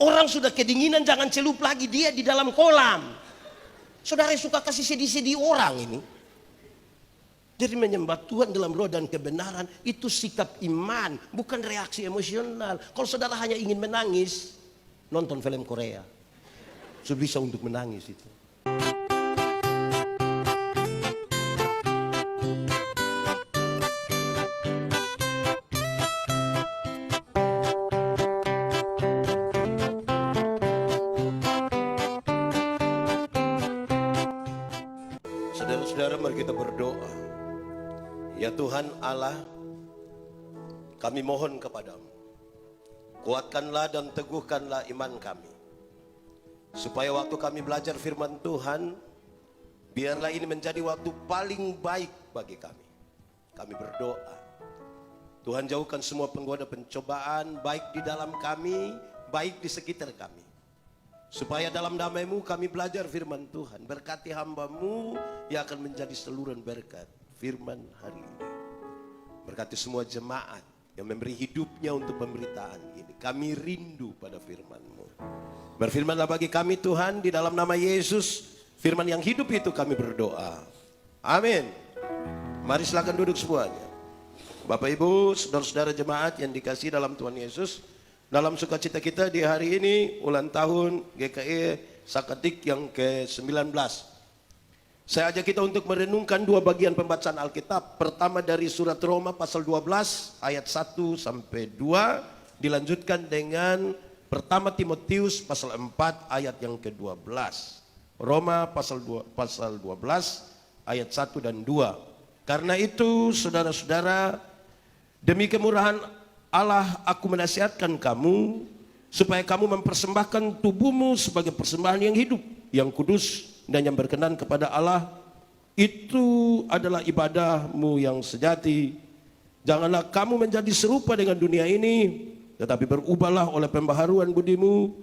Orang sudah kedinginan, jangan celup lagi dia di dalam kolam. Saudara suka kasih sedih-sedih orang ini. Jadi menyembah Tuhan dalam roh dan kebenaran itu sikap iman, bukan reaksi emosional. Kalau saudara hanya ingin menangis, nonton film Korea. Sudah bisa untuk menangis itu. Saudara-saudara, mari kita berdoa. Ya Tuhan Allah, kami mohon kepadamu, kuatkanlah dan teguhkanlah iman kami, supaya waktu kami belajar firman Tuhan, biarlah ini menjadi waktu paling baik bagi kami. Kami berdoa, Tuhan jauhkan semua penggoda pencobaan, baik di dalam kami, baik di sekitar kami. Supaya dalam damai-Mu kami belajar firman Tuhan. Berkati hamba-Mu yang akan menjadi saluran berkat firman hari ini. Berkati semua jemaat yang memberi hidupnya untuk pemberitaan ini. Kami rindu pada firman-Mu. Berfirmanlah bagi kami Tuhan, di dalam nama Yesus, firman yang hidup itu kami berdoa. Amin. Mari silakan duduk semuanya. Bapak Ibu, saudara-saudara jemaat yang dikasihi dalam Tuhan Yesus, dalam sukacita kita di hari ini, ulang tahun GKI Sakatik yang ke-19. Saya ajak kita untuk merenungkan dua bagian pembacaan Alkitab. Pertama dari surat Roma pasal 12 ayat 1 sampai 2. Dilanjutkan dengan pertama Timotius pasal 4 ayat yang ke-12. Roma pasal 12 ayat 1 dan 2. Karena itu saudara-saudara, demi kemurahan Allah aku menasihatkan kamu supaya kamu mempersembahkan tubuhmu sebagai persembahan yang hidup, yang kudus dan yang berkenan kepada Allah. Itu adalah ibadahmu yang sejati. Janganlah kamu menjadi serupa dengan dunia ini, tetapi berubahlah oleh pembaharuan budimu,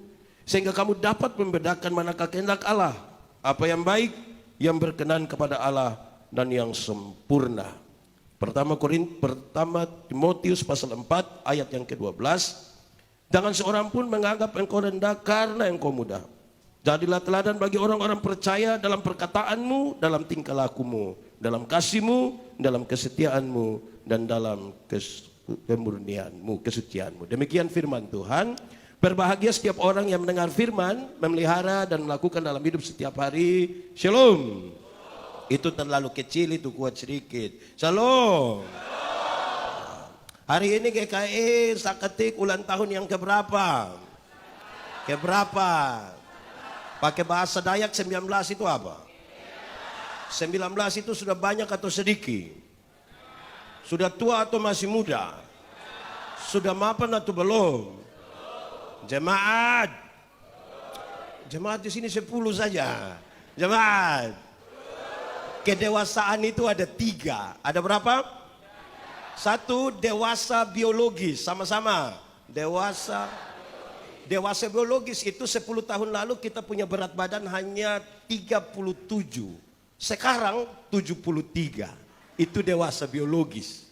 sehingga kamu dapat membedakan manakah kehendak Allah, apa yang baik, yang berkenan kepada Allah, dan yang sempurna. Pertama Timotius pasal 4 ayat yang ke-12. Jangan seorang pun menganggap engkau rendah karena engkau muda. Jadilah teladan bagi orang-orang percaya dalam perkataanmu, dalam tingkah lakumu, dalam kasihmu, dalam kesetiaanmu, dan dalam kemurnianmu, kesucianmu. Demikian firman Tuhan. Berbahagia setiap orang yang mendengar firman, memelihara dan melakukan dalam hidup setiap hari. Shalom. Itu terlalu kecil, itu kuat sedikit. Shalom. Hari ini GKI Sakatik ulang tahun yang keberapa? Keberapa? Pakai bahasa Dayak 19 itu apa? 19 itu sudah banyak atau sedikit? Sudah tua atau masih muda? Sudah mapan atau belum? Jemaat. Jemaat di sini 10 saja. Jemaat. Kedewasaan itu ada 3. Ada berapa? 1, dewasa biologis. Sama-sama. Dewasa biologis itu 10 tahun lalu kita punya berat badan hanya 37. Sekarang 73. Itu dewasa biologis.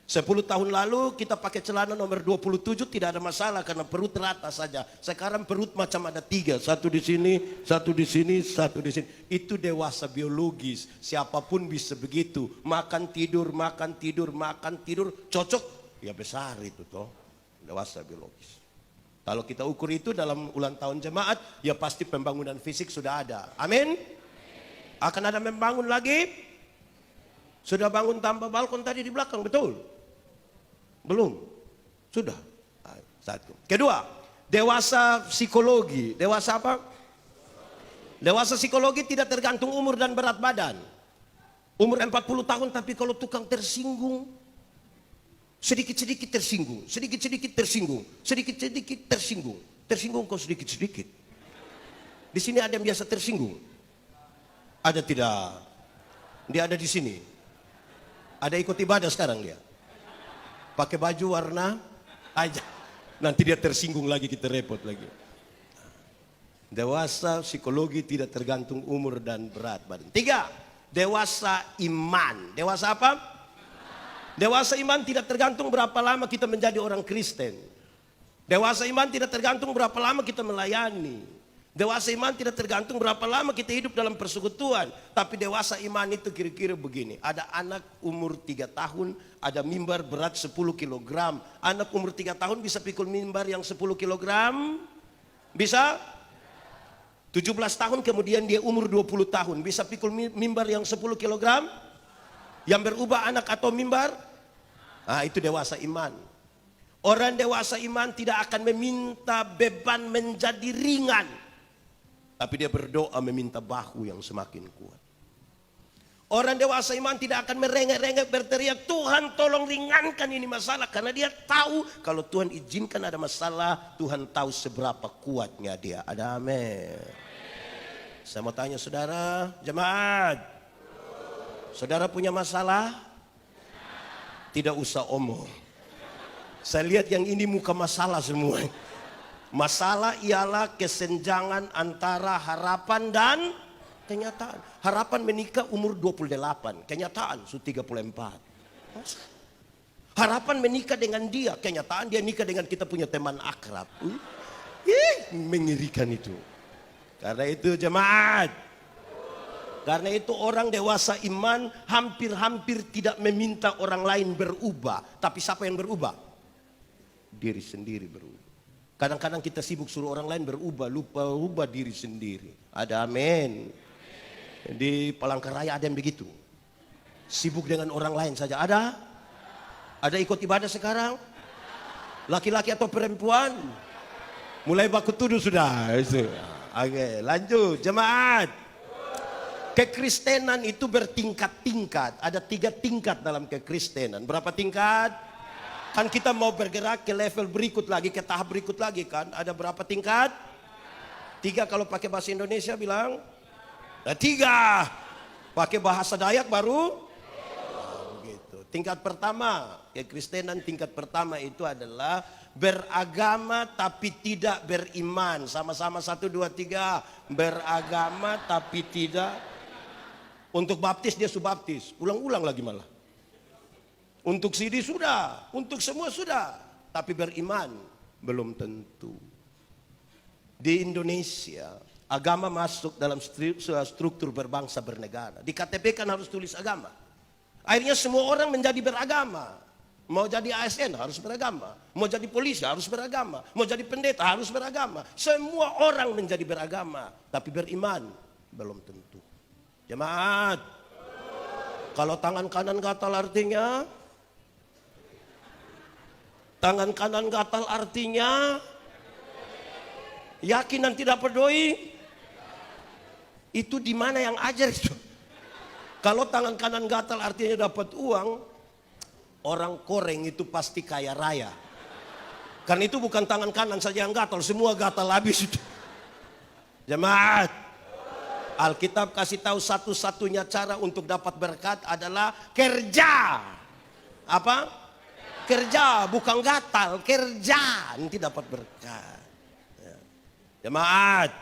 10 tahun lalu kita pakai celana nomor 27 tidak ada masalah karena perut rata saja. Sekarang perut macam ada 3, satu di sini, satu di sini, satu di sini. Itu dewasa biologis. Siapapun bisa begitu. Makan tidur, makan tidur, makan tidur, cocok. Ya besar itu toh. Dewasa biologis. Kalau kita ukur itu dalam ulang tahun jemaat, ya pasti pembangunan fisik sudah ada. Amin. Akan ada membangun lagi. Sudah bangun tambah balkon tadi di belakang, betul? Belum? Sudah? Satu. Kedua, dewasa psikologi. Dewasa apa? Dewasa psikologi tidak tergantung umur dan berat badan. Umur 40 tahun tapi kalau tukang tersinggung, sedikit-sedikit tersinggung, sedikit-sedikit tersinggung, sedikit-sedikit tersinggung. Tersinggung kok sedikit-sedikit. Di sini ada yang biasa tersinggung? Ada tidak? Dia ada di sini. Ada ikut ibadah sekarang dia. Pakai baju warna aja. Nanti dia tersinggung lagi, kita repot lagi. Dewasa psikologi tidak tergantung umur dan berat badan. 3, dewasa iman. Dewasa apa? Dewasa iman tidak tergantung berapa lama kita menjadi orang Kristen. Dewasa iman tidak tergantung berapa lama kita melayani. Dewasa iman tidak tergantung berapa lama kita hidup dalam persekutuan. Tapi dewasa iman itu kira-kira begini. Ada anak umur 3 tahun, ada mimbar berat 10 kilogram. Anak umur 3 tahun bisa pikul mimbar yang 10 kilogram? Bisa? 17 tahun kemudian dia umur 20 tahun. Bisa pikul mimbar yang 10 kilogram? Yang berubah anak atau mimbar? Nah, itu dewasa iman. Orang dewasa iman tidak akan meminta beban menjadi ringan. Tapi dia berdoa meminta bahu yang semakin kuat. Orang dewasa iman tidak akan merengek-rengek berteriak, Tuhan tolong ringankan ini masalah. Karena dia tahu kalau Tuhan izinkan ada masalah, Tuhan tahu seberapa kuatnya dia. Ada amin. Saya mau tanya saudara, jemaat. Saudara punya masalah? Tidak usah omong. Saya lihat yang ini muka masalah semua. Masalah ialah kesenjangan antara harapan dan kenyataan. Harapan menikah umur 28, kenyataan sudah 34. Harapan menikah dengan dia, kenyataan dia nikah dengan kita punya teman akrab. Mengerikan itu. Karena itu jemaat. Karena itu orang dewasa iman hampir-hampir tidak meminta orang lain berubah. Tapi siapa yang berubah? Diri sendiri berubah. Kadang-kadang kita sibuk suruh orang lain berubah, lupa ubah diri sendiri. Ada amin. Di Palangkaraya ada yang begitu. Sibuk dengan orang lain saja. Ada? Ada ikut ibadah sekarang? Laki-laki atau perempuan? Mulai baku tuduh sudah. Oke, lanjut jemaat. Kekristenan itu bertingkat-tingkat. Ada 3 tingkat dalam kekristenan. Berapa tingkat? Kan kita mau bergerak ke level berikut lagi, ke tahap berikut lagi kan. Ada berapa tingkat? 3 kalau pakai bahasa Indonesia bilang. 3. Pakai bahasa Dayak baru? Begitu. Tingkat pertama, kekristenan tingkat pertama itu adalah beragama tapi tidak beriman. Sama-sama 1, 2, 3. Beragama tapi tidak. Untuk baptis dia subaptis, ulang-ulang lagi malah. Untuk CD sudah, untuk semua sudah, tapi beriman belum tentu. Di Indonesia, agama masuk dalam struktur berbangsa bernegara. Di KTP kan harus tulis agama. Akhirnya semua orang menjadi beragama. Mau jadi ASN harus beragama, mau jadi polisi harus beragama, mau jadi pendeta harus beragama. Semua orang menjadi beragama, tapi beriman belum tentu. Jemaat, kalau tangan kanan gatal artinya? Tangan kanan gatal artinya? Yakin dan tidak pedoi? Itu di mana yang ajar itu? Kalau tangan kanan gatal artinya dapat uang, orang koreng itu pasti kaya raya. Karena itu bukan tangan kanan saja yang gatal, semua gatal habis itu. Jemaat, Alkitab kasih tahu satu-satunya cara untuk dapat berkat adalah kerja. Apa? Kerja, bukan gatal, kerja. Nanti dapat berkat. Ya. Jemaat,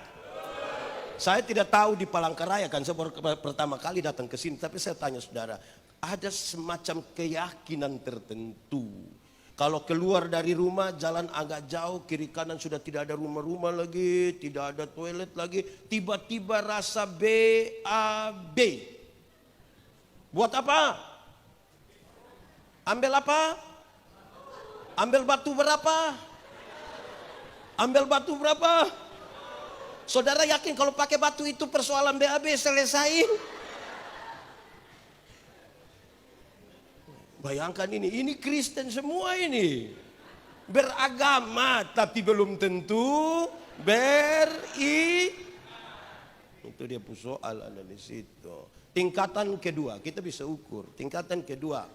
saya tidak tahu di Palangkaraya kan, saya baru pertama kali datang ke sini. Tapi saya tanya saudara, ada semacam keyakinan tertentu. Kalau keluar dari rumah jalan agak jauh, kiri kanan sudah tidak ada rumah-rumah lagi, tidak ada toilet lagi, tiba-tiba rasa BAB. Buat apa? Ambil apa? Ambil batu berapa? Ambil batu berapa? Saudara yakin kalau pakai batu itu persoalan BAB selesai? Bayangkan ini Kristen semua ini. Beragama tapi belum tentu itu dia persoalan di situ. Tingkatan kedua, kita bisa ukur. Tingkatan kedua,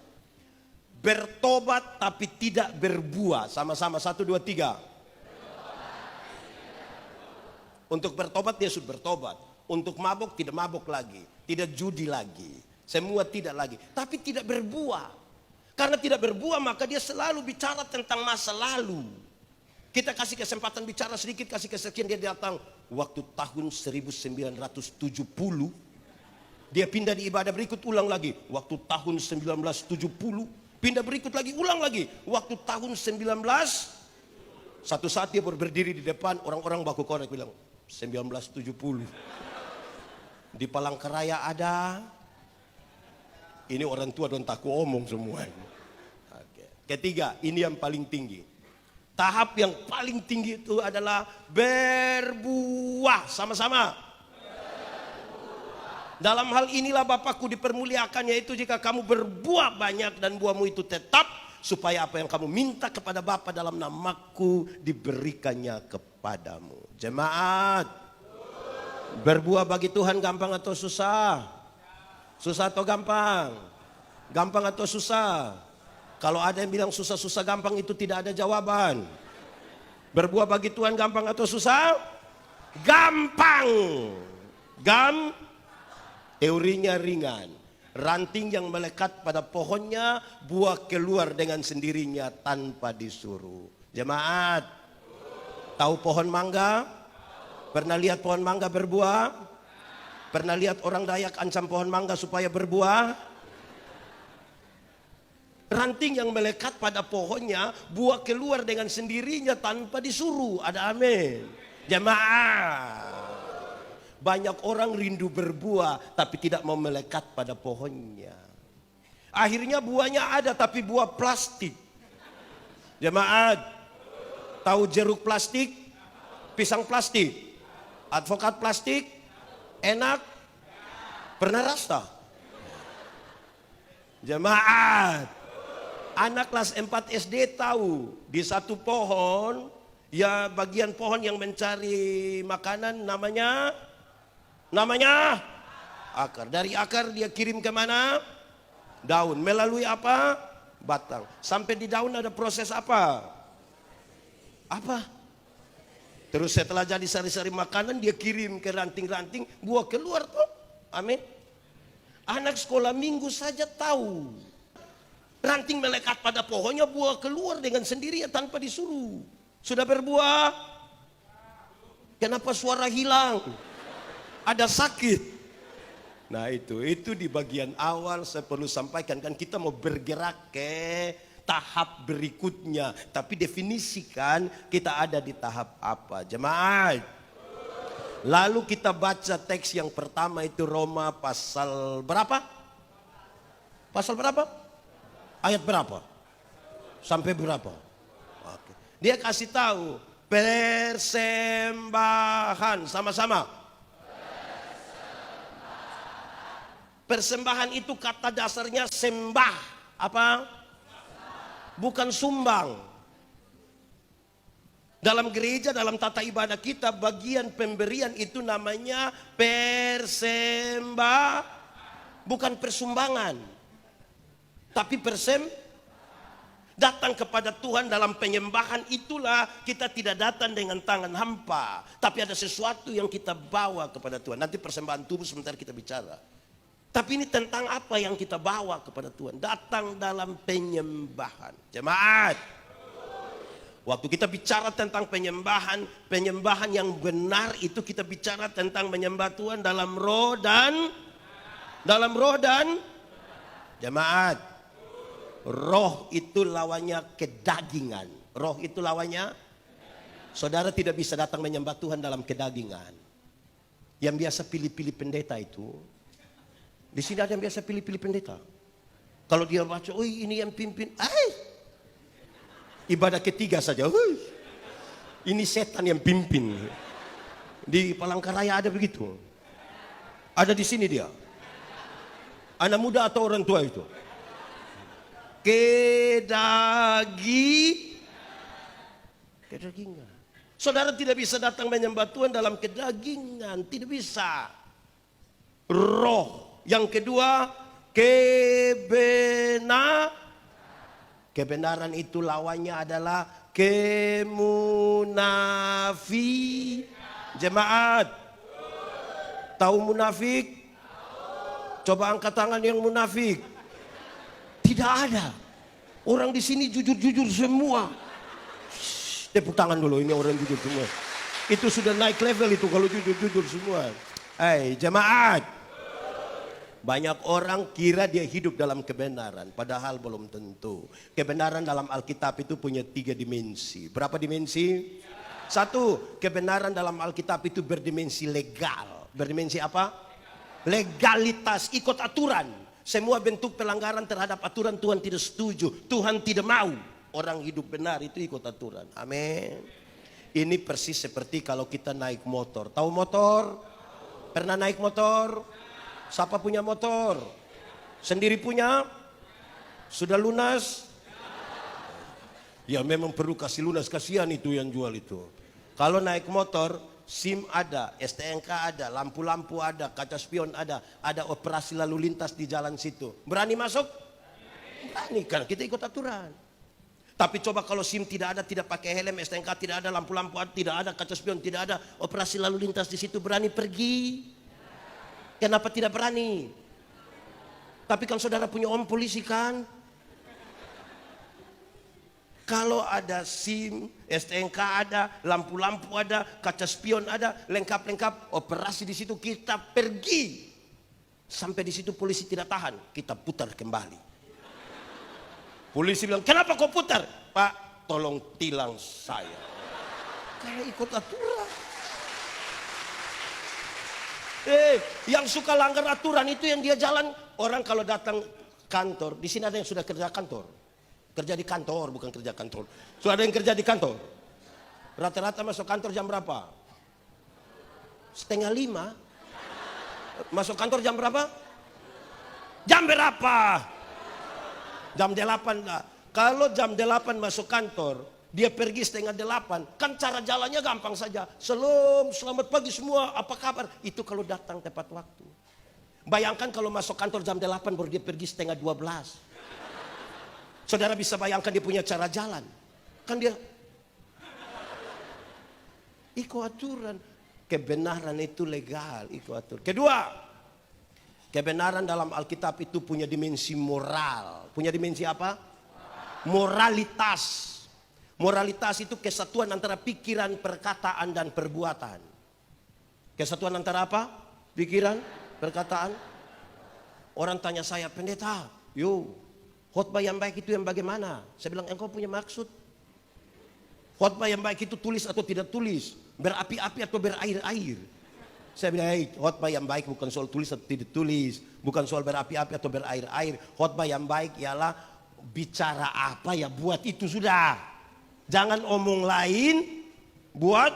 bertobat tapi tidak berbuah. Sama-sama 1, 2, 3. Untuk bertobat dia sudah bertobat. Untuk mabuk tidak mabuk lagi, tidak judi lagi, semua tidak lagi. Tapi tidak berbuah. Karena tidak berbuah maka dia selalu bicara tentang masa lalu. Kita kasih kesempatan bicara sedikit, kasih kesekian, dia datang waktu tahun 1970. Dia pindah di ibadah berikut, ulang lagi. Waktu tahun 1970, pindah berikut lagi, ulang lagi. Waktu tahun 19. Satu saat dia berdiri di depan, orang-orang baku korek bilang 1970. Di Palangkaraya ada. Ini orang tua don taku omong semua. Oke. Ketiga, ini yang paling tinggi. Tahap yang paling tinggi itu adalah berbuah sama-sama. Dalam hal inilah Bapakku dipermuliakan, yaitu jika kamu berbuah banyak dan buahmu itu tetap, supaya apa yang kamu minta kepada Bapa dalam namaku diberikannya kepadamu. Jemaat, berbuah bagi Tuhan gampang atau susah? Susah atau gampang? Gampang atau susah? Kalau ada yang bilang susah-susah gampang, itu tidak ada jawaban. Berbuah bagi Tuhan gampang atau susah? Gampang. Teorinya ringan. Ranting yang melekat pada pohonnya, buah keluar dengan sendirinya tanpa disuruh. Jemaat, tahu pohon mangga? Pernah lihat pohon mangga berbuah? Pernah lihat orang Dayak ancam pohon mangga supaya berbuah? Ranting yang melekat pada pohonnya, buah keluar dengan sendirinya tanpa disuruh. Ada amin. Jemaat, banyak orang rindu berbuah tapi tidak mau melekat pada pohonnya. Akhirnya buahnya ada tapi buah plastik. Jemaat, tahu jeruk plastik? Pisang plastik? Advokat plastik? Enak? Pernah rasa? Jemaat, anak kelas 4 SD tahu di satu pohon, ya bagian pohon yang mencari makanan namanya akar. Dari akar dia kirim ke mana? Daun. Melalui apa? Batang. Sampai di daun ada proses apa? Terus setelah jadi sari-sari makanan, dia kirim ke ranting-ranting, buah keluar tuh. Amin. Anak sekolah minggu saja tahu. Ranting melekat pada pohonnya, buah keluar dengan sendirinya tanpa disuruh. Sudah berbuah? Kenapa suara hilang? Ada sakit. Nah itu di bagian awal saya perlu sampaikan, kan kita mau bergerak ke tahap berikutnya, tapi definisikan kita ada di tahap apa, jemaat. Lalu kita baca teks yang pertama itu Roma pasal berapa? Pasal berapa? Ayat berapa? Sampai berapa? Oke. Dia kasih tahu persembahan sama-sama. Persembahan itu kata dasarnya sembah. Apa? Bukan sumbang. Dalam gereja, dalam tata ibadah kita, bagian pemberian itu namanya persembah. Bukan persumbangan. Tapi datang kepada Tuhan dalam penyembahan, itulah kita tidak datang dengan tangan hampa. Tapi ada sesuatu yang kita bawa kepada Tuhan. Nanti persembahan tubuh sebentar kita bicara. Tapi ini tentang apa yang kita bawa kepada Tuhan. Datang dalam penyembahan. Jemaat, waktu kita bicara tentang penyembahan yang benar itu kita bicara tentang menyembah Tuhan dalam roh dan jemaat. Roh itu lawannya kedagingan. Roh itu lawannya. Saudara tidak bisa datang menyembah Tuhan dalam kedagingan. Yang biasa pilih-pilih pendeta itu. Di sini ada yang biasa pilih-pilih pendeta. Kalau dia baca, oh ini yang pimpin, ibadah ketiga saja, ini setan yang pimpin. Di Palangkaraya ada begitu. Ada di sini dia. Anak muda atau orang tua itu? Kedagingan. Saudara tidak bisa datang menyembah Tuhan dalam kedagingan, tidak bisa. Roh. Yang kedua, kebenaran itu lawannya adalah Jemaat, tahu munafik? Coba angkat tangan yang munafik. Tidak ada. Orang di sini jujur-jujur semua. Tepuk tangan dulu, ini orang jujur semua. Itu sudah naik level itu kalau jujur-jujur semua. Jemaat. Banyak orang kira dia hidup dalam kebenaran, padahal belum tentu. Kebenaran dalam Alkitab itu punya 3 dimensi. Berapa dimensi? 1, kebenaran dalam Alkitab itu berdimensi legal. Berdimensi apa? Legalitas, ikut aturan. Semua bentuk pelanggaran terhadap aturan Tuhan tidak setuju. Tuhan tidak mau orang hidup benar itu ikut aturan. Amin. Ini persis seperti kalau kita naik motor. Tahu motor? Pernah naik motor? Siapa punya motor? Sendiri punya? Sudah lunas? Ya memang perlu kasih lunas, kasihan itu yang jual itu. Kalau naik motor, SIM ada, STNK ada, lampu-lampu ada, kaca spion ada operasi lalu lintas di jalan situ. Berani masuk? Berani, kan kita ikut aturan. Tapi coba kalau SIM tidak ada, tidak pakai helm, STNK tidak ada, lampu-lampu tidak ada, kaca spion tidak ada, operasi lalu lintas di situ, berani pergi? Kenapa tidak berani? Tapi kan saudara punya om polisi kan? Kalau ada SIM, STNK ada, lampu-lampu ada, kaca spion ada, lengkap-lengkap, operasi di situ kita pergi. Sampai di situ polisi tidak tahan, kita putar kembali. Polisi bilang, kenapa kau putar? Pak, tolong tilang saya. Karena ikut aturan. Yang suka langgar aturan itu yang dia jalan. Orang kalau datang kantor, di sini ada yang sudah kerja kantor. Kerja di kantor, bukan kerja kantor. Sudah ada yang kerja di kantor. Rata-rata masuk kantor jam berapa? 4:30. Masuk kantor jam berapa? Jam berapa? Jam 8 lah. Kalau jam 8 masuk kantor, dia pergi 7:30, kan cara jalannya gampang saja. Selamat pagi semua, apa kabar? Itu kalau datang tepat waktu. Bayangkan kalau masuk kantor jam 8 baru dia pergi 11:30. Saudara bisa bayangkan dia punya cara jalan. Kan dia ikut aturan. Kebenaran itu legal, ikut aturan. Kedua, kebenaran dalam Alkitab itu punya dimensi moral. Punya dimensi apa? Moralitas. Moralitas itu kesatuan antara pikiran, perkataan, dan perbuatan. Kesatuan antara apa? Pikiran, perkataan. Orang tanya saya, pendeta, khotbah yang baik itu yang bagaimana? Saya bilang, engkau punya maksud? Khotbah yang baik itu tulis atau tidak tulis? Berapi-api atau berair-air? Saya bilang, khotbah yang baik bukan soal tulis atau tidak tulis. Bukan soal berapi-api atau berair-air. Khotbah yang baik ialah bicara apa ya buat itu sudah. Jangan omong lain, buat.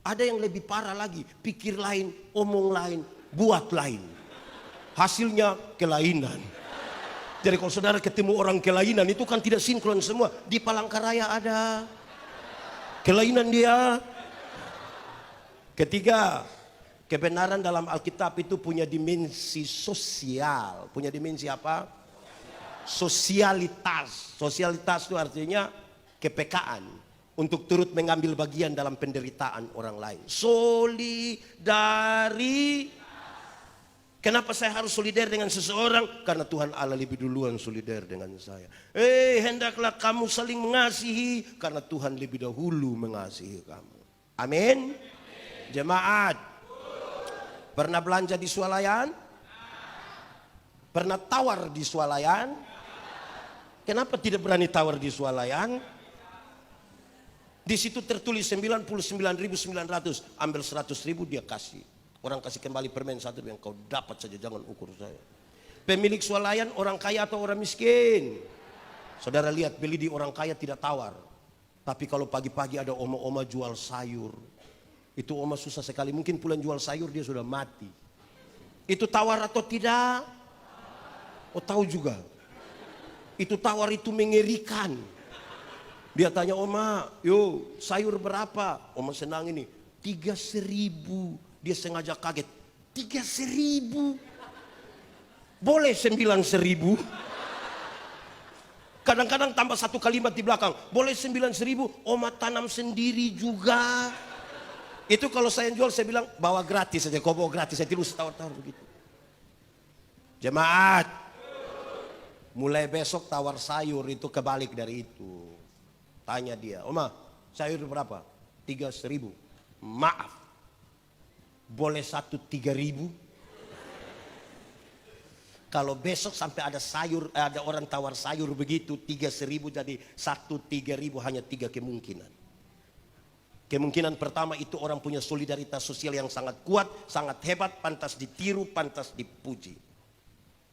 Ada yang lebih parah lagi, pikir lain, omong lain, buat lain. Hasilnya kelainan. Jadi kalau saudara ketemu orang kelainan itu kan tidak sinkron semua. Di Palangkaraya ada kelainan dia. Ketiga, kebenaran dalam Alkitab itu punya dimensi sosial. Punya dimensi apa? Sosialitas. Sosialitas itu artinya kepekaan untuk turut mengambil bagian dalam penderitaan orang lain. Solidari. Kenapa saya harus solidar dengan seseorang? Karena Tuhan Allah lebih duluan solidar dengan saya. Hendaklah kamu saling mengasihi karena Tuhan lebih dahulu mengasihi kamu. Amin. Jemaat, pernah belanja di swalayan? Pernah tawar di swalayan? Kenapa tidak berani tawar di swalayan? Di situ tertulis 99.900, ambil 100.000 dia kasih. Orang kasih kembali permen 1 yang kau dapat saja, jangan ukur saya. Pemilik swalayan orang kaya atau orang miskin? Saudara lihat, beli di orang kaya tidak tawar. Tapi kalau pagi-pagi ada oma-oma jual sayur, itu oma susah sekali, mungkin pulang jual sayur dia sudah mati. Itu tawar atau tidak? Oh tahu juga. Itu tawar, itu mengerikan. Dia tanya oma, sayur berapa? Oma senang ini, 3.000. Dia sengaja kaget, 3.000. Boleh 9.000. Kadang-kadang tambah satu kalimat di belakang, boleh 9.000, oma tanam sendiri juga. Itu kalau saya jual saya bilang bawa gratis saja, kau bawa gratis, saya terus tawar-tawar begitu. Jemaat, mulai besok tawar sayur itu kebalik dari itu. Tanya dia, oma sayur berapa? 3.000. Maaf, boleh 1 3.000? Kalau besok sampai ada sayur, ada orang tawar sayur begitu, 3.000 jadi 3.000, hanya 3 kemungkinan. Kemungkinan pertama itu orang punya solidaritas sosial yang sangat kuat, sangat hebat, pantas ditiru, pantas dipuji.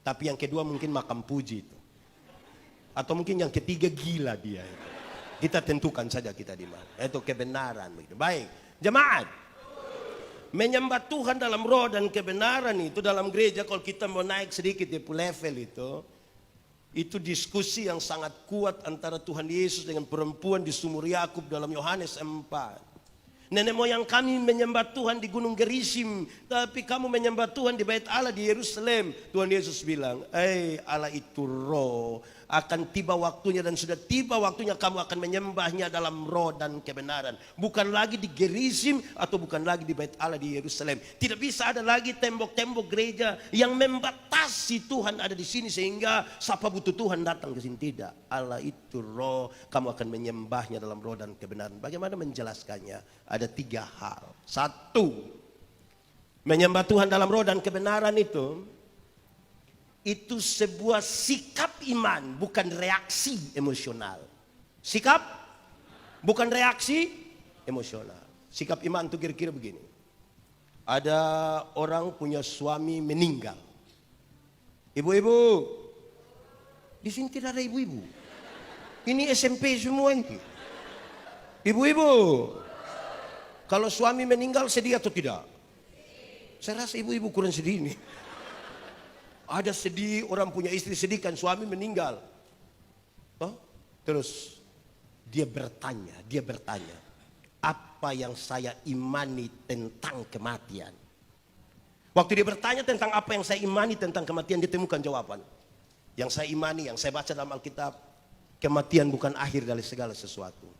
Tapi yang kedua mungkin makam puji itu. Atau mungkin yang ketiga gila dia itu. Kita tentukan saja kita di mana. Itu kebenaran begitu. Baik, jemaat. Menyembah Tuhan dalam roh dan kebenaran itu dalam gereja, kalau kita mau naik sedikit di level itu diskusi yang sangat kuat antara Tuhan Yesus dengan perempuan di sumur Yakub dalam Yohanes 4. Nenek moyang kami menyembah Tuhan di Gunung Gerisim, tapi kamu menyembah Tuhan di Bait Allah di Yerusalem. Tuhan Yesus bilang, Allah itu roh, akan tiba waktunya dan sudah tiba waktunya kamu akan menyembahnya dalam roh dan kebenaran. Bukan lagi di Gerisim atau bukan lagi di Bait Allah di Yerusalem. Tidak bisa ada lagi tembok-tembok gereja yang membatasi Tuhan ada di sini sehingga siapa butuh Tuhan datang ke sini. Tidak. Allah itu roh, kamu akan menyembahnya dalam roh dan kebenaran. Bagaimana menjelaskannya? Ada 3 hal. 1, menyembah Tuhan dalam roh dan kebenaran itu sebuah sikap iman, bukan reaksi emosional. Sikap, bukan reaksi emosional. Sikap iman itu kira-kira begini. Ada orang punya suami meninggal. Ibu-ibu, di sini tidak ada ibu-ibu. Ini SMP semua ini. Ibu-ibu, kalau suami meninggal sedih atau tidak? Saya rasa ibu-ibu kurang sedih ini. Ada sedih, orang punya istri sedih kan suami meninggal. Terus dia bertanya, apa yang saya imani tentang kematian? Waktu dia bertanya tentang apa yang saya imani tentang kematian, dia temukan jawaban. Yang saya imani, yang saya baca dalam Alkitab, kematian bukan akhir dari segala sesuatu.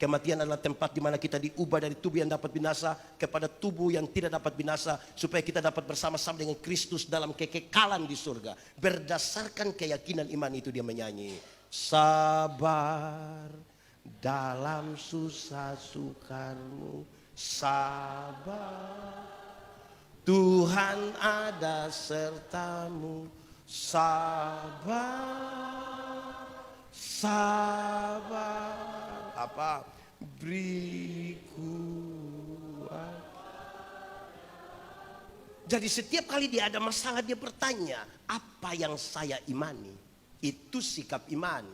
Kematian adalah tempat di mana kita diubah dari tubuh yang dapat binasa kepada tubuh yang tidak dapat binasa, supaya kita dapat bersama-sama dengan Kristus dalam kekekalan di surga. Berdasarkan keyakinan iman itu dia menyanyi, sabar dalam susah sukarmu, sabar Tuhan ada sertamu, sabar, sabar. Apa? Beri kuat. Jadi setiap kali dia ada masalah dia bertanya, apa yang saya imani? Itu sikap iman.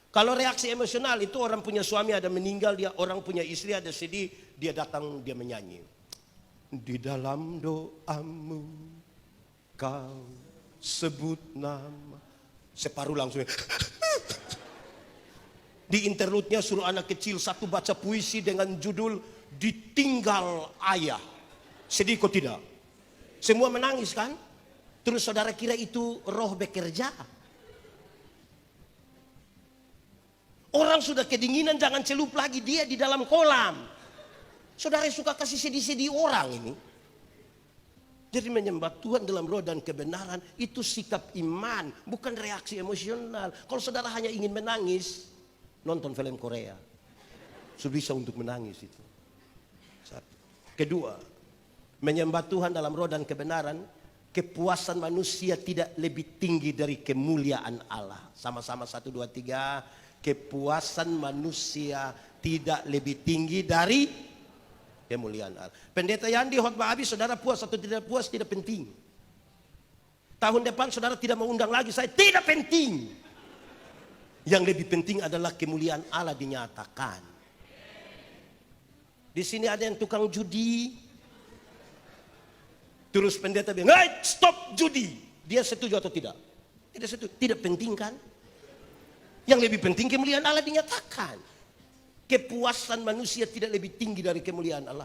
Kalau reaksi emosional itu orang punya suami ada meninggal, dia orang punya istri ada sedih, dia datang dia menyanyi. Di dalam doamu kau sebut nama. Separuh langsung. Di interlude-nya suruh anak kecil satu baca puisi dengan judul Ditinggal Ayah. Sedih kok tidak? Semua menangis kan? Terus saudara kira itu roh bekerja? Orang sudah kedinginan jangan celup lagi dia di dalam kolam. Saudara suka kasih sedih-sedih orang ini. Jadi menyembah Tuhan dalam roh dan kebenaran itu sikap iman, bukan reaksi emosional. Kalau saudara hanya ingin menangis, nonton film Korea. Sudah bisa untuk menangis itu. Satu. Kedua, menyembah Tuhan dalam roh dan kebenaran, kepuasan manusia tidak lebih tinggi dari kemuliaan Allah. Sama-sama 1, 2, 3. Kepuasan manusia tidak lebih tinggi dari kemuliaan Allah. Pendeta Yandi khotbah habis, saudara puas atau tidak puas tidak penting. Tahun depan saudara tidak mau undang lagi saya, tidak penting. Yang lebih penting adalah kemuliaan Allah dinyatakan. Di sini ada yang tukang judi. Terus pendeta bilang, "Hey, stop judi." Dia setuju atau tidak? Tidak setuju. Tidak penting kan? Yang lebih penting kemuliaan Allah dinyatakan. Kepuasan manusia tidak lebih tinggi dari kemuliaan Allah.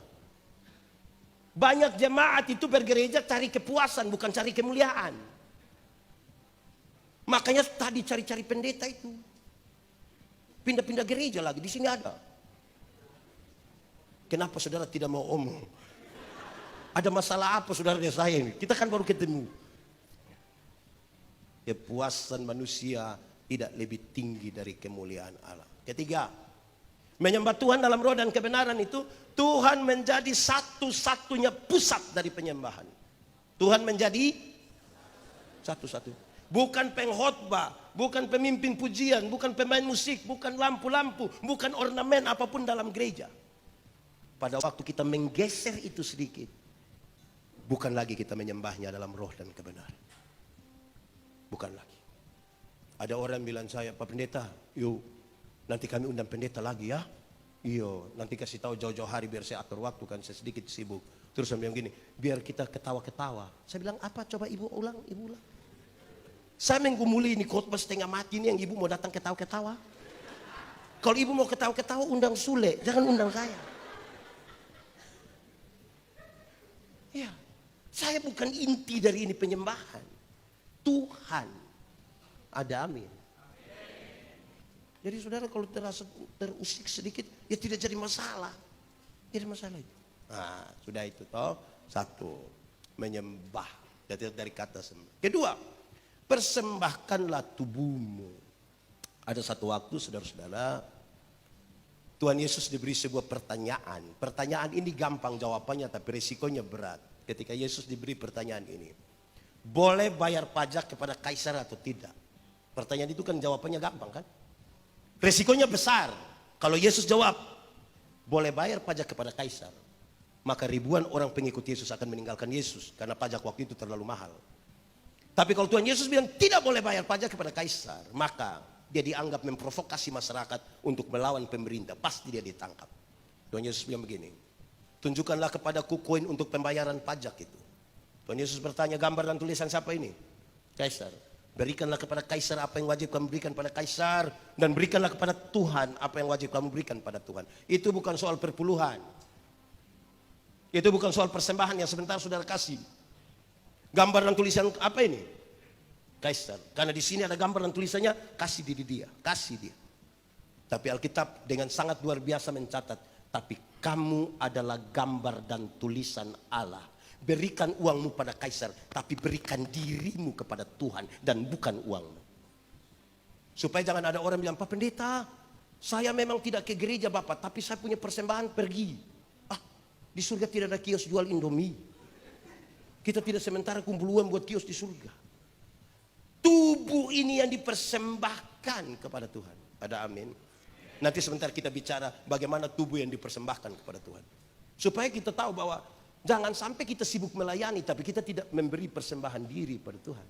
Banyak jemaat itu bergereja cari kepuasan, bukan cari kemuliaan. Makanya tadi cari-cari pendeta itu. Pindah-pindah gereja lagi, di sini ada. Kenapa saudara tidak mau omong? Ada masalah apa saudara dengan saya ini? Kita kan baru ketemu. Kepuasan manusia tidak lebih tinggi dari kemuliaan Allah. Ketiga, menyembah Tuhan dalam roh dan kebenaran itu, Tuhan menjadi satu-satunya pusat dari penyembahan. Tuhan menjadi Satu-satu. Bukan pengkhotbah, bukan pemimpin pujian, bukan pemain musik, bukan lampu-lampu, bukan ornamen apapun dalam gereja. Pada waktu kita menggeser itu sedikit, bukan lagi kita menyembahnya dalam roh dan kebenaran. Bukan lagi. Ada orang bilang saya, Pak Pendeta, yuk nanti kami undang pendeta lagi ya. Iyo, nanti kasih tahu jauh-jauh hari biar saya atur waktu, kan saya sedikit sibuk. Terus saya bilang gini, biar kita ketawa-ketawa. Saya bilang apa? Coba ibu ulang. Saya menggumuli ini khotbah setengah mati ini yang ibu mau datang ketawa-ketawa. Kalau ibu mau ketawa-ketawa undang Sule, jangan undang saya. Ya, saya bukan inti dari ini penyembahan. Tuhan ada, amin. Jadi saudara kalau terasa terusik sedikit, ya tidak jadi masalah. Tidak masalah itu. Nah, sudah itu toh. Satu, menyembah. Dari kata sembah. Kedua, persembahkanlah tubuhmu. Ada satu waktu saudara-saudara, Tuhan Yesus diberi sebuah pertanyaan. Pertanyaan ini gampang jawabannya tapi risikonya berat. Ketika Yesus diberi pertanyaan ini, boleh bayar pajak kepada kaisar atau tidak? Pertanyaan itu kan jawabannya gampang kan? Risikonya besar. Kalau Yesus jawab, boleh bayar pajak kepada kaisar, maka ribuan orang pengikut Yesus akan meninggalkan Yesus karena pajak waktu itu terlalu mahal. Tapi kalau Tuhan Yesus bilang tidak boleh bayar pajak kepada kaisar, maka dia dianggap memprovokasi masyarakat untuk melawan pemerintah. Pasti dia ditangkap. Tuhan Yesus bilang begini, tunjukkanlah kepadaku koin untuk pembayaran pajak itu. Tuhan Yesus bertanya, gambar dan tulisan siapa ini? Kaisar. Berikanlah kepada kaisar apa yang wajib kamu berikan pada kaisar, dan berikanlah kepada Tuhan apa yang wajib kamu berikan pada Tuhan. Itu bukan soal perpuluhan. Itu bukan soal persembahan yang sebentar saudara kasih. Gambar dan tulisan apa ini? Kaisar. Karena di sini ada gambar dan tulisannya, kasih dia, kasih dia. Tapi Alkitab dengan sangat luar biasa mencatat, tapi kamu adalah gambar dan tulisan Allah. Berikan uangmu pada kaisar, tapi berikan dirimu kepada Tuhan dan bukan uangmu. Supaya jangan ada orang bilang, Pak Pendeta, saya memang tidak ke gereja Bapak, tapi saya punya persembahan pergi. Di surga tidak ada kios jual Indomie. Kita tidak sementara kumpul uang buat kios di surga. Tubuh ini yang dipersembahkan kepada Tuhan. Ada amin. Nanti sebentar kita bicara bagaimana tubuh yang dipersembahkan kepada Tuhan. Supaya kita tahu bahwa jangan sampai kita sibuk melayani tapi kita tidak memberi persembahan diri pada Tuhan.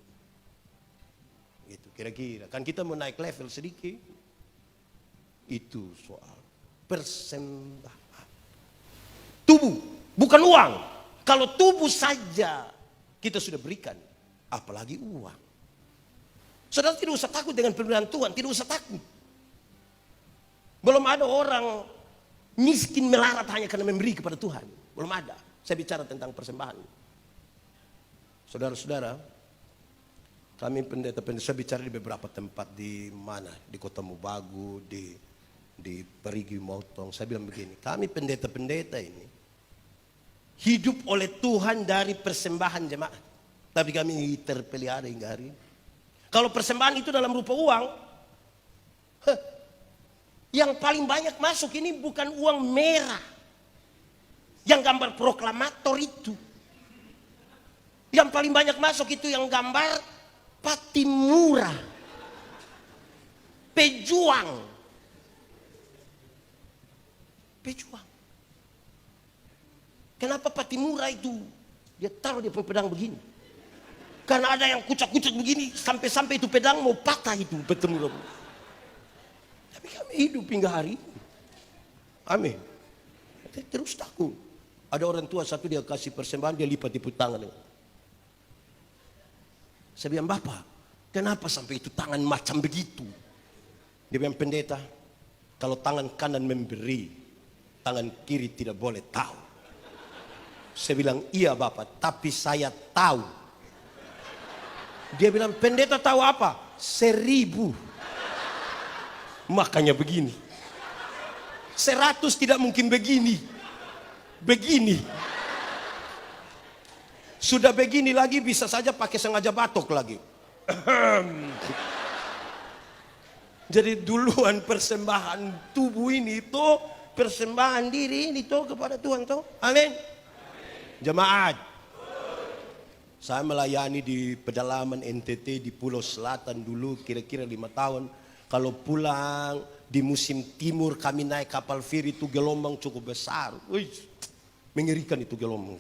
Gitu kira-kira. Kan kita mau naik level sedikit. Itu soal persembahan. Tubuh, bukan uang. Kalau tubuh saja kita sudah berikan, apalagi uang. Saudara tidak usah takut dengan pemberian Tuhan, tidak usah takut. Belum ada orang miskin melarat hanya karena memberi kepada Tuhan. Belum ada. Saya bicara tentang persembahan. Saudara-saudara, kami pendeta-pendeta, saya bicara di beberapa tempat di mana, di Kota Mubagu, di Perigi Motong. Saya bilang begini, kami pendeta-pendeta ini hidup oleh Tuhan dari persembahan jemaat. Tapi kami terpelihara hingga hari ini. Kalau persembahan itu dalam rupa uang, yang paling banyak masuk ini bukan uang merah, yang gambar proklamator itu. Yang paling banyak masuk itu yang gambar Patimura, pejuang. Kenapa Patimura itu dia taruh di pedang begini? Karena ada yang kucak-kucak begini sampai-sampai itu pedang mau patah itu Patimura. Tapi kami hidup hingga hari ini. Amin. Terus takut. Ada orang tua satu dia kasih persembahan, dia lipat di tangan. Saya bilang, Bapak, kenapa sampai itu tangan macam begitu? Dia bilang, pendeta, kalau tangan kanan memberi, tangan kiri tidak boleh tahu. Saya bilang, iya Bapak, tapi saya tahu. Dia bilang, pendeta tahu apa? 1000. Makanya begini. 100 tidak mungkin begini. Begini. Sudah begini lagi bisa saja pakai sengaja batuk lagi. Jadi duluan persembahan tubuh ini itu, persembahan diri ini itu kepada Tuhan tuh. Amin. Jemaat. Saya melayani di pedalaman NTT di Pulau Selatan dulu kira-kira 5 tahun. Kalau pulang di musim timur kami naik kapal feri itu gelombang cukup besar. Wih, mengerikan itu gelombang.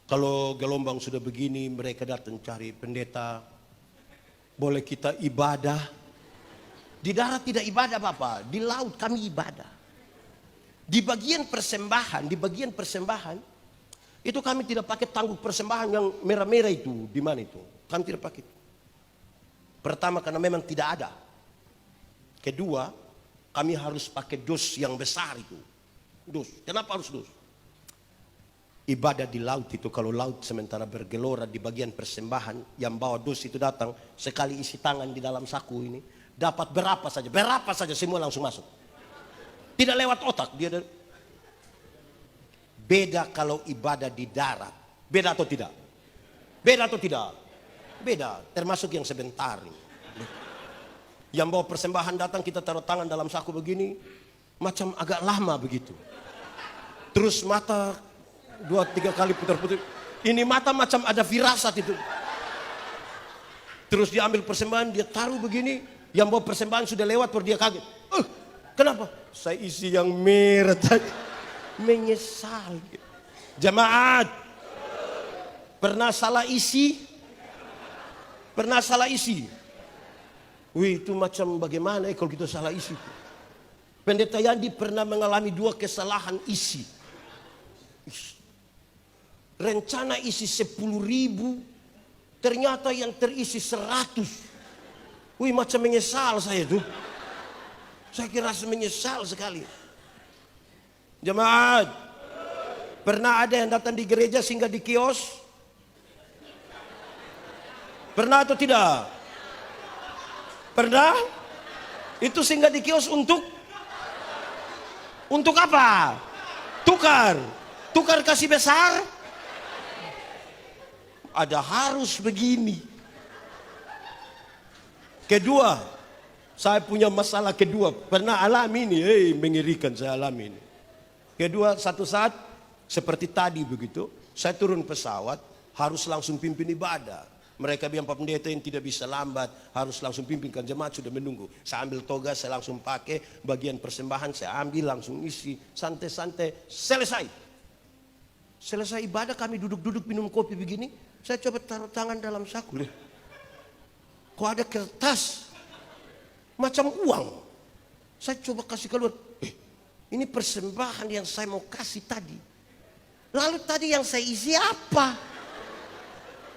Kalau gelombang sudah begini mereka datang cari pendeta. Boleh kita ibadah. Di darat tidak ibadah Bapak, di laut kami ibadah. Di bagian persembahan itu kami tidak pakai tangguh persembahan yang merah-merah itu. Di mana itu? Kami tidak pakai. Pertama karena memang tidak ada. Kedua, kami harus pakai dos yang besar itu. Dos. Kenapa harus dos? Ibadah di laut itu, kalau laut sementara bergelora di bagian persembahan, yang bawa dos itu datang, sekali isi tangan di dalam saku ini, dapat berapa saja semua langsung masuk. Tidak lewat otak, dia beda kalau ibadah di darat. Beda atau tidak? Beda atau tidak? Beda, termasuk yang sebentar ini. Yang bawa persembahan datang kita taruh tangan dalam saku begini, macam agak lama begitu. Terus mata 2-3 kali putar-putar. Ini mata macam ada firasat itu. Terus diambil persembahan, dia taruh begini. Yang bawa persembahan sudah lewat, baru dia kaget. Kenapa? Saya isi yang merah tadi. Menyesal. Jemaat, pernah salah isi? Pernah salah isi? Wih, itu macam bagaimana kalau kita salah isi? Pendeta Yandi pernah mengalami 2 kesalahan isi. Rencana isi 10.000, ternyata yang terisi 100. Wih, macam menyesal saya tuh. Saya kira menyesal sekali. Jemaat, pernah ada yang datang di gereja singgah di kios? Pernah atau tidak? Pernah? Itu singgah di kios untuk apa? Tukar kasih besar? Ada harus begini. Kedua, saya punya masalah kedua. Pernah alami ini, mengerikan saya alami ini. Kedua, satu saat seperti tadi begitu, saya turun pesawat, harus langsung pimpin ibadah. Mereka bilang Pak Pendeta yang tidak bisa lambat, harus langsung pimpinkan, jemaat sudah menunggu. Saya ambil toga, saya langsung pakai, bagian persembahan saya ambil, langsung isi, santai-santai, selesai. Selesai ibadah kami duduk-duduk minum kopi begini, saya coba taruh tangan dalam saku. Kok ada kertas, macam uang. Saya coba kasih keluar. Ini persembahan yang saya mau kasih tadi. Lalu tadi yang saya isi apa?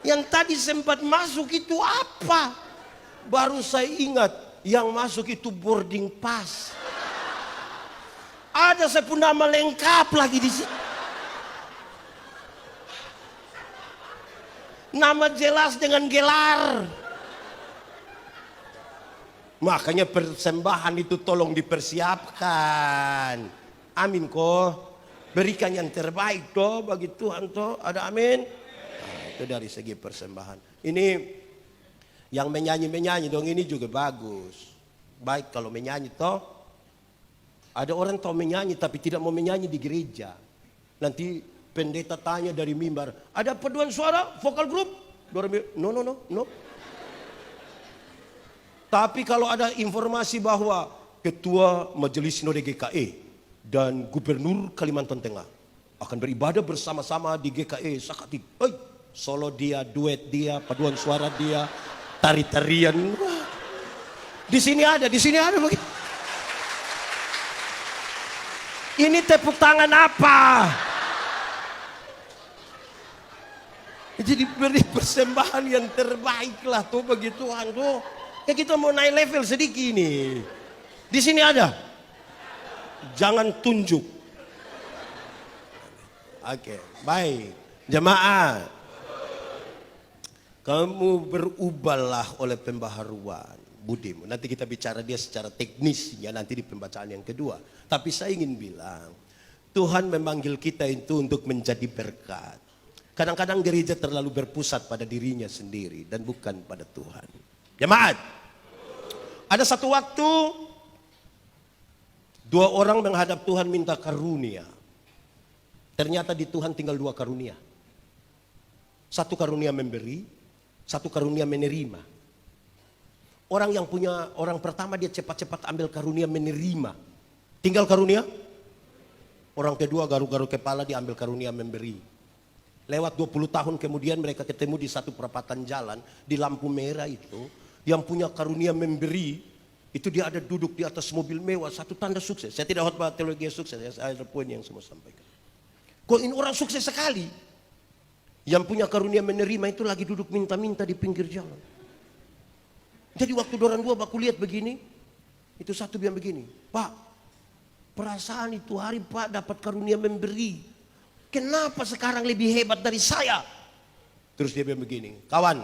Yang tadi sempat masuk itu apa? Baru saya ingat, yang masuk itu boarding pass. Ada saya pun nama lengkap lagi di sini. Nama jelas dengan gelar. Makanya persembahan itu tolong dipersiapkan. Amin kok. Berikan yang terbaik toh bagi Tuhan toh. Ada amin? Nah, itu dari segi persembahan. Ini yang menyanyi dong, ini juga bagus. Baik kalau menyanyi toh. Ada orang tahu menyanyi tapi tidak mau menyanyi di gereja. Nanti pendeta tanya dari mimbar, ada paduan suara vokal grup? No. Tapi kalau ada informasi bahwa Ketua Majelis Sinode GKE dan Gubernur Kalimantan Tengah akan beribadah bersama-sama di GKE Sakatip. Solo dia, duet dia, paduan suara dia, tari-tarian. Di sini ada begitu. Ini tepuk tangan apa? Jadi beri persembahan yang terbaik lah tuh bagi Tuhan tuh. Ya kita mau naik level sedikit nih. Di sini ada. Jangan tunjuk. Oke, baik. Jemaat. Kamu berubahlah oleh pembaharuan budimu. Nanti kita bicara dia secara teknisnya nanti di pembacaan yang kedua. Tapi saya ingin bilang, Tuhan memanggil kita itu untuk menjadi berkat. Kadang-kadang gereja terlalu berpusat pada dirinya sendiri dan bukan pada Tuhan. Jemaat, ada satu waktu 2 orang menghadap Tuhan minta karunia. Ternyata di Tuhan tinggal 2 karunia. Satu karunia memberi, satu karunia menerima. Orang pertama dia cepat-cepat ambil karunia menerima. Tinggal karunia. Orang kedua garu-garu kepala dia ambil karunia memberi. Lewat 20 tahun kemudian mereka ketemu di satu perapatan jalan. Di lampu merah itu. Yang punya karunia memberi. Itu dia ada duduk di atas mobil mewah. Satu tanda sukses. Saya tidak khotbah teologi sukses. Saya ada poin yang semua sampaikan. Kok ini orang sukses sekali. Yang punya karunia menerima itu lagi duduk minta-minta di pinggir jalan. Jadi waktu dorang dua baku lihat begini. Itu satu bilang begini. Pak, perasaan itu hari Pak dapat karunia memberi. Kenapa sekarang lebih hebat dari saya? Terus dia bilang begini. Kawan,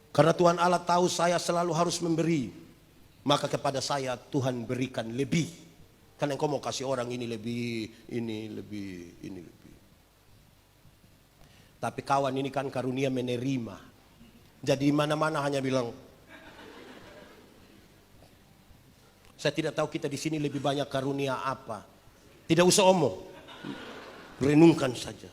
karena Tuhan Allah tahu saya selalu harus memberi. Maka kepada saya Tuhan berikan lebih. Karena engkau mau kasih orang ini lebih, ini lebih, ini lebih. Tapi kawan ini kan karunia menerima. Jadi mana-mana hanya bilang, saya tidak tahu kita di sini lebih banyak karunia apa. Tidak usah omong, renungkan saja.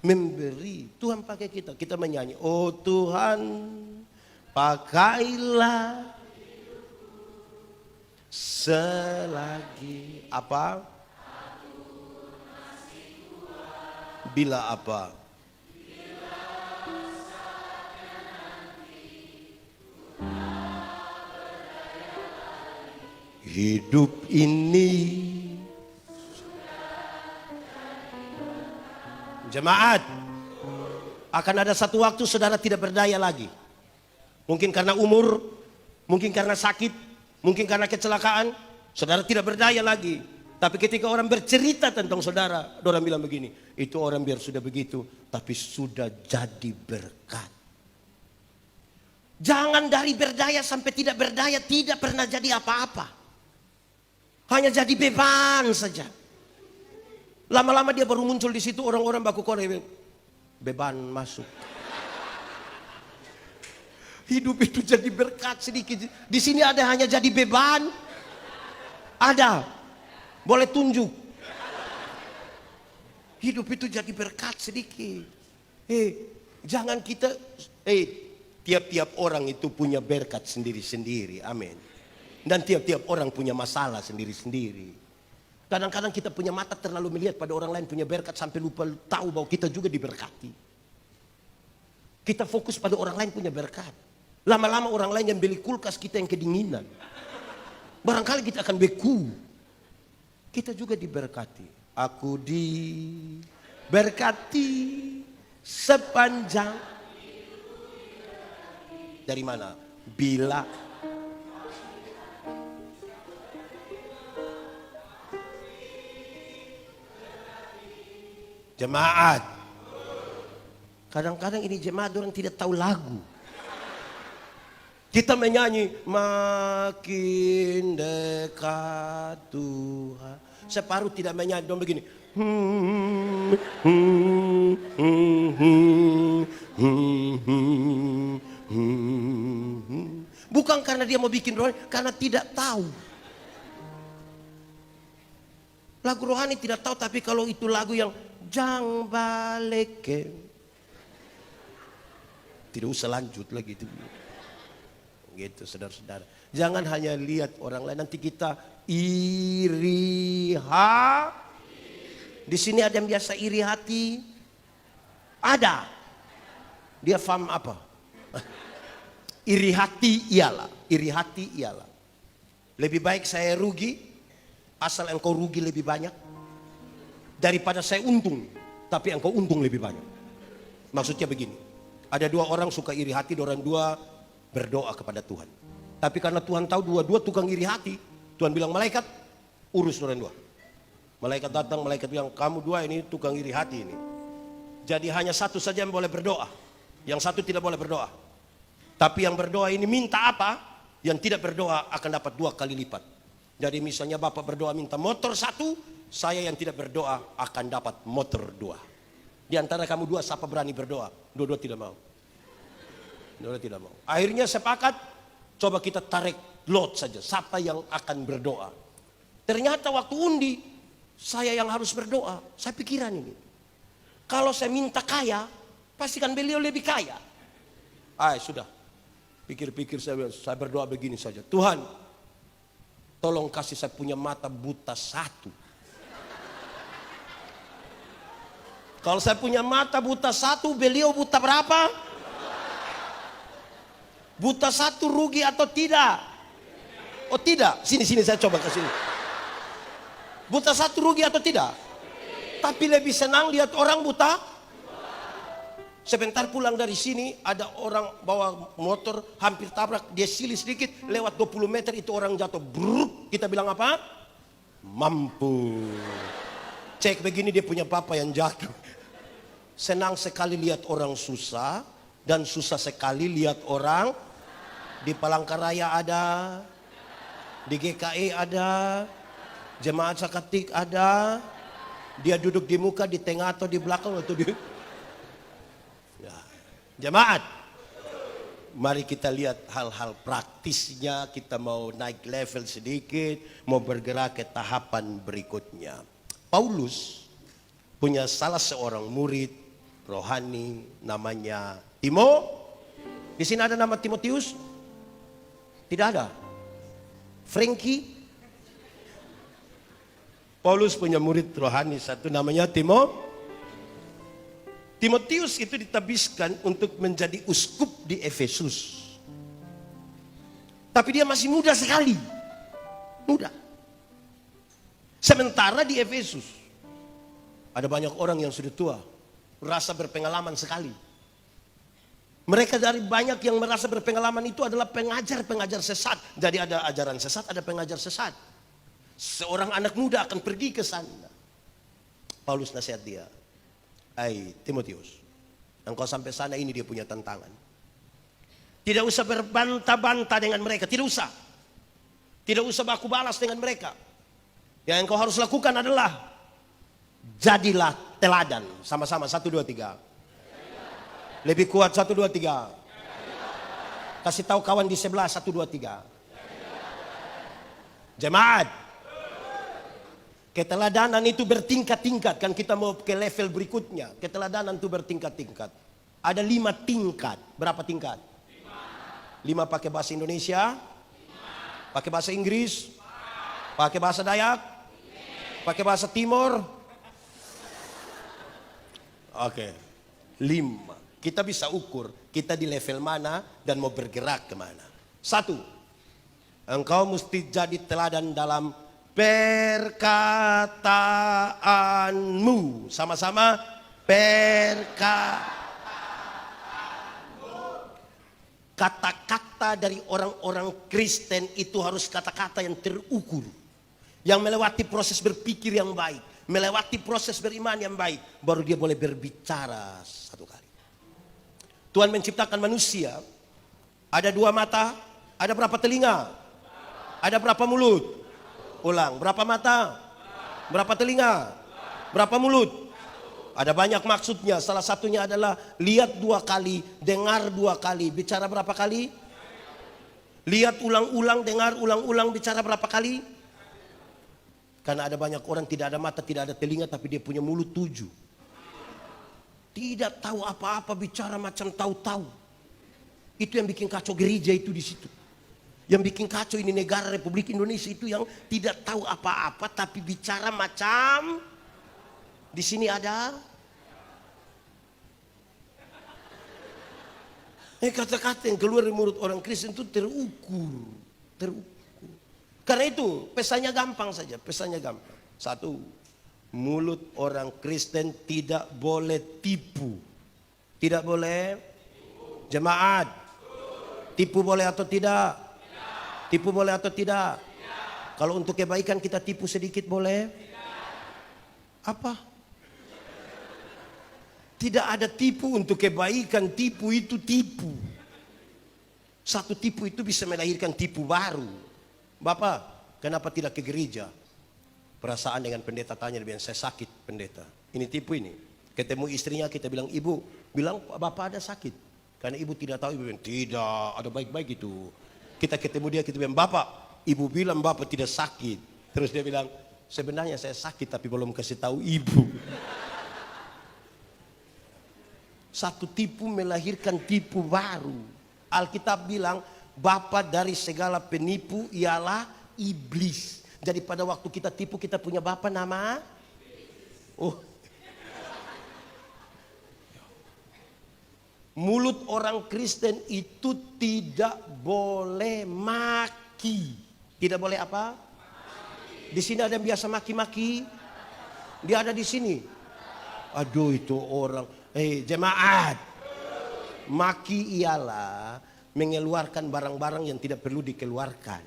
Memberi, Tuhan pakai kita. Kita menyanyi, oh Tuhan, pakailah selagi apa? Bila apa? Hidup ini jemaat, akan ada satu waktu saudara tidak berdaya lagi. Mungkin karena umur, mungkin karena sakit, mungkin karena kecelakaan, saudara tidak berdaya lagi. Tapi ketika orang bercerita tentang saudara, orang bilang begini, itu orang biar sudah begitu, tapi sudah jadi berkat. Jangan dari berdaya sampai tidak berdaya, tidak pernah jadi apa-apa. Hanya jadi beban saja. Lama-lama dia baru muncul di situ, orang-orang baku korek, beban masuk. Hidup itu jadi berkat sedikit. Di sini ada hanya jadi beban. Ada. Boleh tunjuk. Hidup itu jadi berkat sedikit. Jangan kita, tiap-tiap orang itu punya berkat sendiri-sendiri. Amin. Dan tiap-tiap orang punya masalah sendiri-sendiri. Kadang-kadang kita punya mata terlalu melihat pada orang lain punya berkat sampai lupa tahu bahwa kita juga diberkati. Kita fokus pada orang lain punya berkat. Lama-lama orang lain yang beli kulkas, kita yang kedinginan. Barangkali kita akan beku. Kita juga diberkati. Aku diberkati sepanjang. Dari mana? Bila jemaat. Kadang-kadang ini jemaat orang tidak tahu lagu. Kita menyanyi makin dekat Tuhan. Separuh tidak menyanyi, dong begini. Bukan karena dia mau bikin rohani, karena tidak tahu. Lagu rohani tidak tahu, tapi kalau itu lagu yang jang balik, tidak usah lanjut lagi itu. Gitu saudara-saudara. Jangan hanya lihat orang lain, nanti kita iri hati. Di sini ada yang biasa iri hati. Ada. Dia paham apa? Iri hati ialah, iri hati ialah. Lebih baik saya rugi, asal engkau rugi lebih banyak, daripada saya untung, tapi engkau untung lebih banyak. Maksudnya begini, ada dua orang suka iri hati, orang dua berdoa kepada Tuhan. Tapi karena Tuhan tahu dua-dua tukang iri hati, Tuhan bilang malaikat urus orang dua. Malaikat datang, malaikat bilang kamu dua ini tukang iri hati ini. Jadi hanya satu saja yang boleh berdoa, yang satu tidak boleh berdoa. Tapi yang berdoa ini minta apa, yang tidak berdoa akan dapat 2 kali lipat. Jadi misalnya Bapak berdoa minta motor 1, saya yang tidak berdoa akan dapat motor 2. Di antara kamu dua siapa berani berdoa? Dua-dua tidak mau. Dua-dua tidak mau. Akhirnya sepakat, coba kita tarik lot saja. Siapa yang akan berdoa? Ternyata waktu undi, saya yang harus berdoa. Saya pikiran ini. Kalau saya minta kaya, pastikan beliau lebih kaya. Sudah. Pikir-pikir saya berdoa begini saja. Tuhan, tolong kasih saya punya mata buta satu. Kalau saya punya mata buta satu, beliau buta berapa? Buta satu rugi atau tidak? Oh tidak, sini saya coba ke sini. Buta satu rugi atau tidak? Tapi lebih senang lihat orang buta. Sebentar pulang dari sini ada orang bawa motor hampir tabrak, dia silih sedikit lewat 20 meter itu orang jatuh. Bruk, kita bilang apa? Mampu. Cek begini dia punya papa yang jatuh. Senang sekali lihat orang susah dan susah sekali lihat orang di Palangkaraya ada, di GKI ada, Jemaat Sakatik ada, dia duduk di muka, di tengah atau di belakang atau di ya. Jemaat, mari kita lihat hal-hal praktisnya. Kita mau naik level sedikit, mau bergerak ke tahapan berikutnya. Paulus punya salah seorang murid rohani namanya Timo. Di sini ada nama Timotius? Tidak ada. Frankie? Paulus punya murid rohani satu namanya Timotius itu ditabiskan untuk menjadi uskup di Efesus. Tapi dia masih muda sekali. Muda. Sementara di Efesus ada banyak orang yang sudah tua, rasa berpengalaman sekali. Mereka dari banyak yang merasa berpengalaman itu adalah pengajar-pengajar sesat. Jadi ada ajaran sesat, ada pengajar sesat. Seorang anak muda akan pergi ke sana. Paulus nasihat dia, Timotius, engkau sampai sana ini dia punya tantangan. Tidak usah berbantah-bantah dengan mereka, tidak usah. Tidak usah baku balas dengan mereka. Yang engkau harus lakukan adalah jadilah teladan. Sama-sama 1, 2, 3. Lebih kuat 1, 2, 3. Kasih tahu kawan di sebelah 1, 2, 3. Jemaat, keteladanan itu bertingkat-tingkat. Kan kita mau ke level berikutnya. Keteladanan itu bertingkat-tingkat. Ada 5 tingkat. Berapa tingkat? 5 pakai bahasa Indonesia, pakai bahasa Inggris, pakai bahasa Dayak, pakai bahasa Timur. Oke, 5. Kita bisa ukur kita di level mana dan mau bergerak kemana. 1, engkau mesti jadi teladan dalam perkataanmu. Sama-sama, perkataanmu. Kata-kata dari orang-orang Kristen itu harus kata-kata yang terukur, yang melewati proses berpikir yang baik, melewati proses beriman yang baik, baru dia boleh berbicara satu kali. Tuhan menciptakan manusia, ada 2 mata, ada berapa telinga, ada berapa mulut. Ulang, berapa mata, berapa telinga, berapa mulut. Ada banyak maksudnya. Salah satunya adalah lihat 2 kali, dengar 2 kali, bicara berapa kali? Lihat ulang-ulang, dengar ulang-ulang, bicara berapa kali? Karena ada banyak orang tidak ada mata, tidak ada telinga, tapi dia punya mulut 7. Tidak tahu apa-apa, bicara macam tahu-tahu. Itu yang bikin kacau gereja itu di situ. Yang bikin kacau ini negara Republik Indonesia itu yang tidak tahu apa-apa, tapi bicara macam di sini ada. Kata-kata yang keluar dari mulut orang Kristen itu terukur. Karena itu pesannya gampang saja, pesannya gampang. 1, mulut orang Kristen tidak boleh tipu. Tidak boleh. Jemaat, tipu boleh atau tidak? Tipu boleh atau tidak? Kalau untuk kebaikan kita tipu sedikit boleh? Apa? Tidak ada tipu untuk kebaikan. Tipu itu tipu. Satu tipu itu bisa melahirkan tipu baru. Bapak, kenapa tidak ke gereja? Perasaan dengan pendeta tanya, dia bilang, saya sakit pendeta. Ini tipu ini. Ketemu istrinya, kita bilang, ibu, bilang bapak ada sakit. Karena ibu tidak tahu, ibu bilang, tidak, ada baik-baik itu. Kita ketemu dia, kita bilang, bapak, ibu bilang bapak tidak sakit. Terus dia bilang, sebenarnya saya sakit tapi belum kasih tahu ibu. Satu tipu melahirkan tipu baru. Alkitab bilang bapa dari segala penipu ialah iblis. Jadi pada waktu kita tipu kita punya bapa nama mulut orang Kristen itu tidak boleh maki. Tidak boleh apa? Di sini ada yang biasa maki-maki. Dia ada di sini. Aduh itu orang. Jemaat. Maki ialah mengeluarkan barang-barang yang tidak perlu dikeluarkan.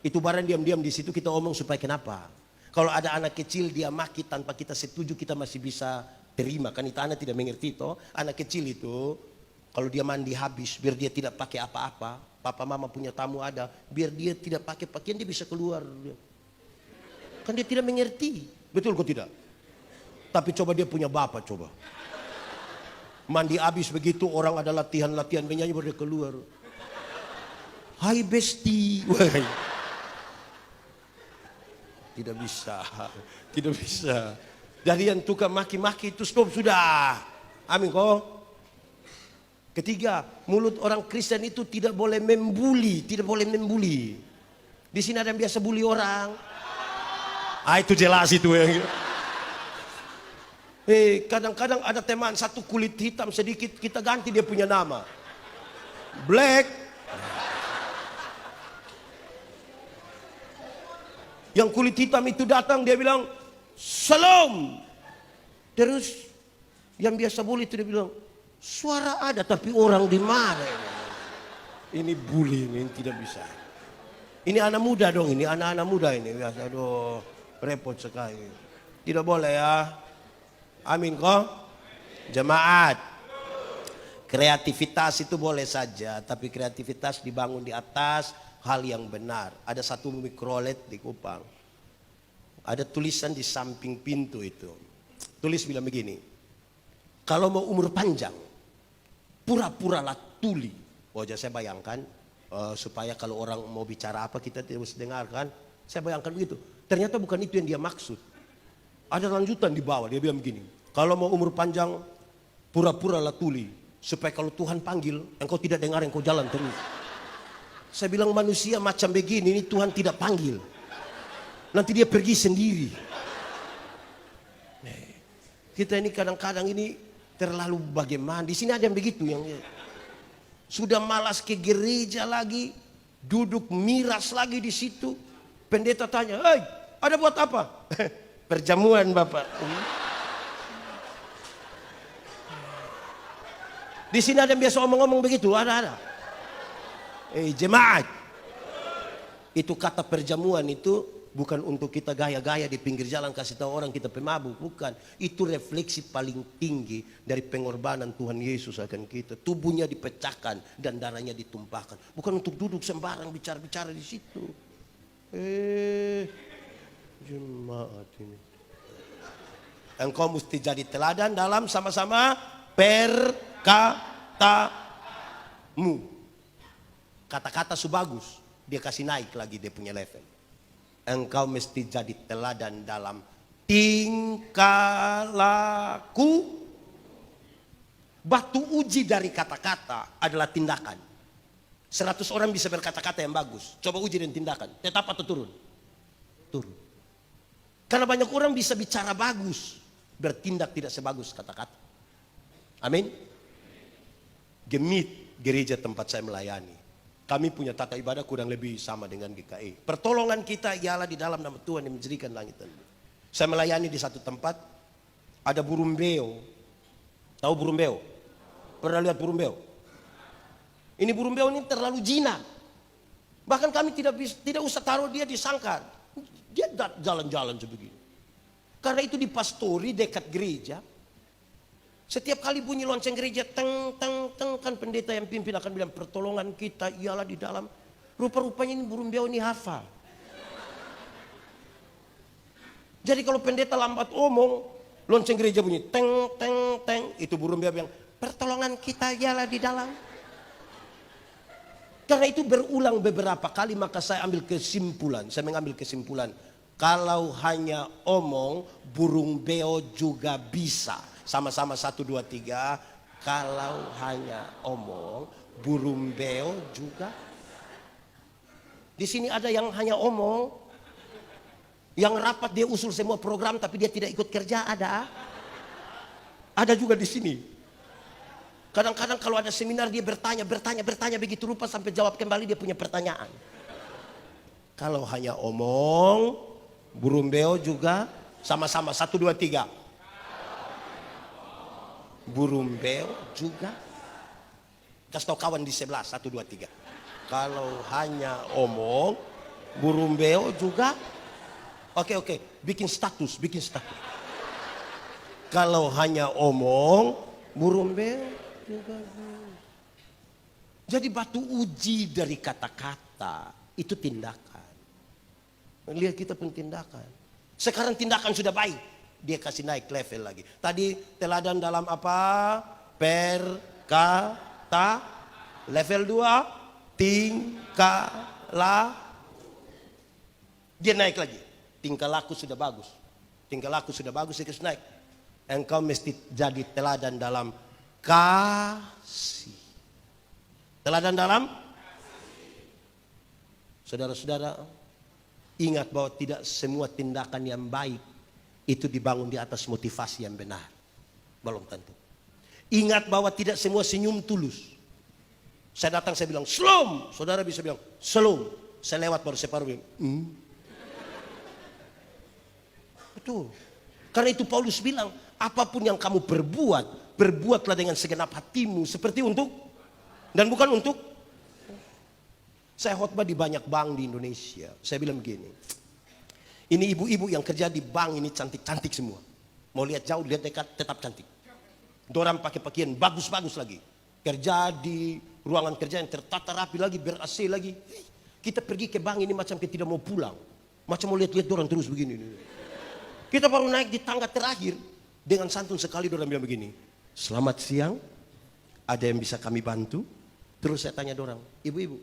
Itu barang diam-diam di situ kita omong supaya kenapa? Kalau ada anak kecil dia maki tanpa kita setuju kita masih bisa terima. Kan itu anak tidak mengerti toh. Anak kecil itu kalau dia mandi habis biar dia tidak pakai apa-apa. Papa mama punya tamu ada, biar dia tidak pakai pakaian dia bisa keluar. Kan dia tidak mengerti. Betul kok tidak? Tapi coba dia punya bapak coba. Mandi habis begitu orang ada latihan-latihan menyanyi baru dia keluar. Hai besti. Tidak bisa. Tidak bisa. Jadi yang tukang maki-maki itu stop sudah. Amin kok. Ketiga, mulut orang Kristen itu tidak boleh membuli, tidak boleh membuli. Di sini ada yang biasa bully orang. Itu jelas itu ya. Kadang-kadang ada teman satu kulit hitam sedikit kita ganti dia punya nama. Black. Yang kulit hitam itu datang dia bilang Salam. Terus yang biasa bully itu dia bilang suara ada tapi orang di mana? Ini bully ini tidak bisa. Ini anak muda dong, ini anak-anak muda ini biasa. Aduh, repot sekali. Tidak boleh ya. Amin kok. Jemaat. Kreativitas itu boleh saja, tapi kreativitas dibangun di atas hal yang benar. Ada satu mikrolet di Kupang. Ada tulisan di samping pintu itu. Tulis bilang begini. Kalau mau umur panjang, pura-puralah tuli. Wajah saya bayangkan supaya kalau orang mau bicara apa kita terus dengarkan. Saya bayangkan begitu. Ternyata bukan itu yang dia maksud. Ada lanjutan di bawah dia bilang begini. Kalau mau umur panjang pura-puralah tuli. Supaya kalau Tuhan panggil engkau tidak dengar engkau jalan terus. Saya bilang manusia macam begini ini Tuhan tidak panggil. Nanti dia pergi sendiri. Kita ini kadang-kadang ini terlalu bagaimana. Di sini ada yang begitu yang sudah malas ke gereja lagi, duduk miras lagi di situ. Pendeta tanya, "Hei, ada buat apa?" Perjamuan Bapak. Di sini ada yang biasa omong-omong begitu, ada. Jemaat. Itu kata perjamuan itu bukan untuk kita gaya-gaya di pinggir jalan kasih tahu orang kita pemabuk, bukan. Itu refleksi paling tinggi dari pengorbanan Tuhan Yesus akan kita. Tubuhnya dipecahkan dan darahnya ditumpahkan. Bukan untuk duduk sembarang bicara-bicara di situ. Jemaat ini. Engkau mesti jadi teladan dalam sama-sama perkatamu. Kata-kata sebagus, dia kasih naik lagi dia punya level. Engkau mesti jadi teladan dalam tingkah laku. Batu uji dari kata-kata adalah tindakan. 100 orang bisa berkata-kata yang bagus. Coba uji dan tindakan. Tetap atau turun? Turun. Karena banyak orang bisa bicara bagus, bertindak tidak sebagus kata-kata. Amin. Gemit gereja tempat saya melayani. Kami punya tata ibadah kurang lebih sama dengan GKI. Pertolongan kita ialah di dalam nama Tuhan yang menjadikan langit dan bumi. Saya melayani di satu tempat, ada burung beo. Tahu burung beo? Pernah lihat burung beo? Ini burung beo ini terlalu jinak. Bahkan kami tidak usah taruh dia di sangkar. Dia jalan-jalan sebegini. Karena itu di pastori dekat gereja. Setiap kali bunyi lonceng gereja, teng, teng, teng, kan pendeta yang pimpin akan bilang pertolongan kita ialah di dalam. Rupa-rupanya ini burung beo ini hafal. Jadi kalau pendeta lambat omong, lonceng gereja bunyi teng, teng, teng, itu burung beo yang pertolongan kita ialah di dalam. Karena itu berulang beberapa kali maka saya ambil kesimpulan. Saya mengambil kesimpulan. Kalau hanya omong, burung beo juga bisa. Sama-sama 1, 2, 3. Kalau hanya omong, burung beo juga. Di sini ada yang hanya omong, yang rapat dia usul semua program tapi dia tidak ikut kerja, ada. Ada juga di sini. Kadang-kadang kalau ada seminar dia bertanya begitu rupa sampai jawab kembali dia punya pertanyaan. Kalau hanya omong, burung beo juga sama-sama 1, 2, 3. Burung beo juga. Kasih tahu kawan di sebelah 1, 2, 3. Kalau hanya omong, burung beo juga. Oke, bikin status. Kalau hanya omong, burung beo juga. Jadi batu uji dari kata-kata itu tindakan. Lihat kita pun tindakan. Sekarang tindakan sudah baik. Dia kasih naik level lagi. Tadi teladan dalam apa? Perkata. Level 2. Tingkah laku. Dia naik lagi. Tingkah laku sudah bagus. Dia kasih naik. Engkau mesti jadi teladan dalam kasih. Teladan dalam? Saudara-saudara, ingat bahwa tidak semua tindakan yang baik itu dibangun di atas motivasi yang benar. Belum tentu. Ingat bahwa tidak semua senyum tulus. Saya datang, saya bilang, "Shalom." Saudara bisa bilang, "Shalom." Saya lewat baru separuh bilang, Betul. Karena itu Paulus bilang, apapun yang kamu berbuatlah dengan segenap hatimu. Seperti untuk, dan bukan untuk. Saya khotbah di banyak bank di Indonesia. Saya bilang begini, ini ibu-ibu yang kerja di bank ini cantik-cantik semua. Mau lihat jauh, lihat dekat, tetap cantik. Dorang pakai pakaian bagus-bagus lagi. Kerja di ruangan kerja yang tertata rapi lagi, ber-AC lagi. Kita pergi ke bank ini macam kita tidak mau pulang. Macam mau lihat-lihat dorang terus begini. Kita baru naik di tangga terakhir. Dengan santun sekali dorang bilang begini, "Selamat siang, ada yang bisa kami bantu?" Terus saya tanya dorang, "Ibu-ibu,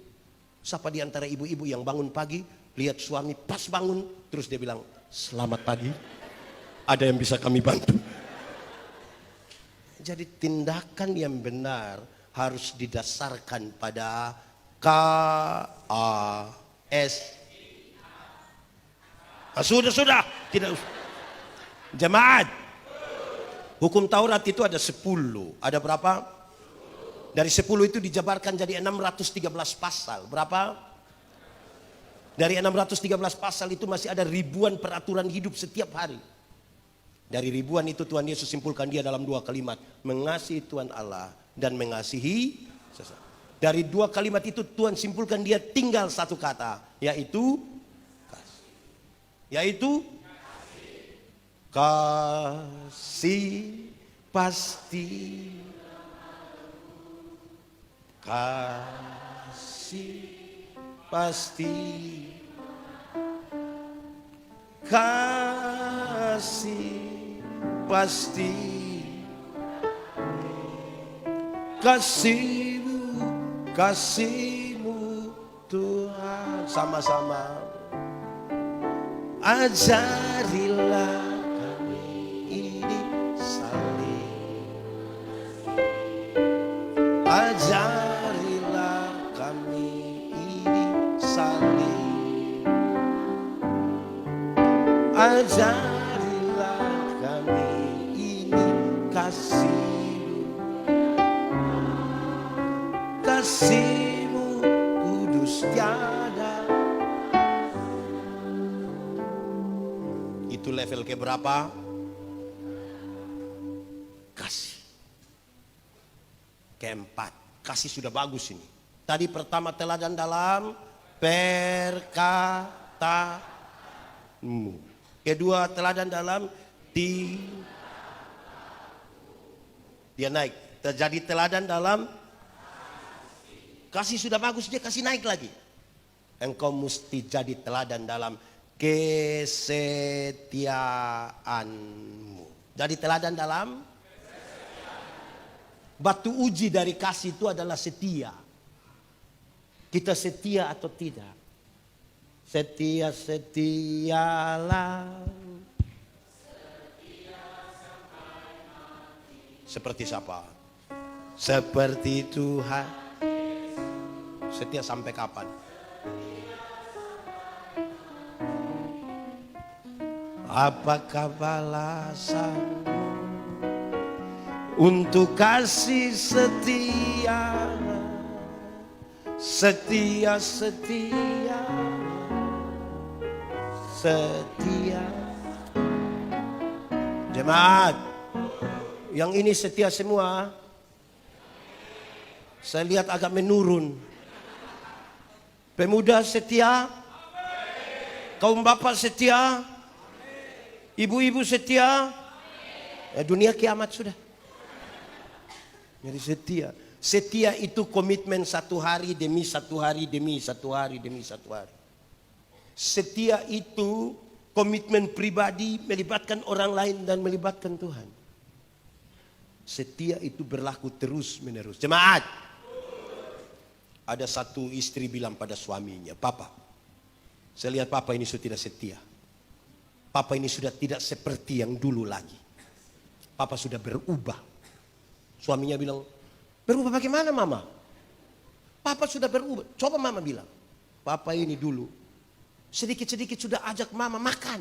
siapa di antara ibu-ibu yang bangun pagi, lihat suami pas bangun, terus dia bilang, 'Selamat pagi, ada yang bisa kami bantu?'" Jadi tindakan yang benar harus didasarkan pada KAS. Sudah, tidak usah. Jemaat, hukum Taurat itu ada 10. Ada berapa? Dari 10 itu dijabarkan jadi 613 pasal. Berapa? Dari 613 pasal itu masih ada ribuan peraturan hidup setiap hari. Dari ribuan itu Tuhan Yesus simpulkan dia dalam 2 kalimat. Mengasihi Tuhan Allah dan mengasihi sesama. Dari 2 kalimat itu Tuhan simpulkan dia tinggal 1 kata. Yaitu kasih. Yaitu kasih pasti. Kasih pasti. Kasih pasti. Kasihmu Tuhan. Sama-sama. Ajarilah kami ini saling. Ajarilah kami ini saling. Ajarilah kami ini kasihmu kudus tiada. Itu level keberapa? Kasih. Keempat, kasih sudah bagus ini. Tadi pertama teladan dalam perkataanmu. Kedua teladan dalam dia naik. Terjadi teladan dalam kasih sudah bagus, dia kasih naik lagi. Engkau mesti jadi teladan dalam kesetiaanmu. Jadi teladan dalam batu uji dari kasih itu adalah setia. Kita setia atau tidak? Setialah. Seperti siapa? seperti Tuhan. Setia sampai kapan? Apakah balasan untuk kasih setia? Setia, setia, setia. Jemaat, yang ini setia semua. Saya lihat agak menurun. Pemuda setia, kaum bapak setia, ibu-ibu setia. Ya, dunia kiamat sudah. Jadi setia. Setia itu komitmen satu hari demi satu hari demi satu hari demi satu hari. Setia itu komitmen pribadi melibatkan orang lain dan melibatkan Tuhan. Setia itu berlaku terus menerus. Jemaat, ada satu istri bilang pada suaminya, "Papa, saya lihat papa ini sudah tidak setia. Papa ini sudah tidak seperti yang dulu lagi. Papa sudah berubah." Suaminya bilang, "Berubah bagaimana mama? Papa sudah berubah." Coba mama bilang, "Papa ini dulu sedikit-sedikit sudah ajak mama makan.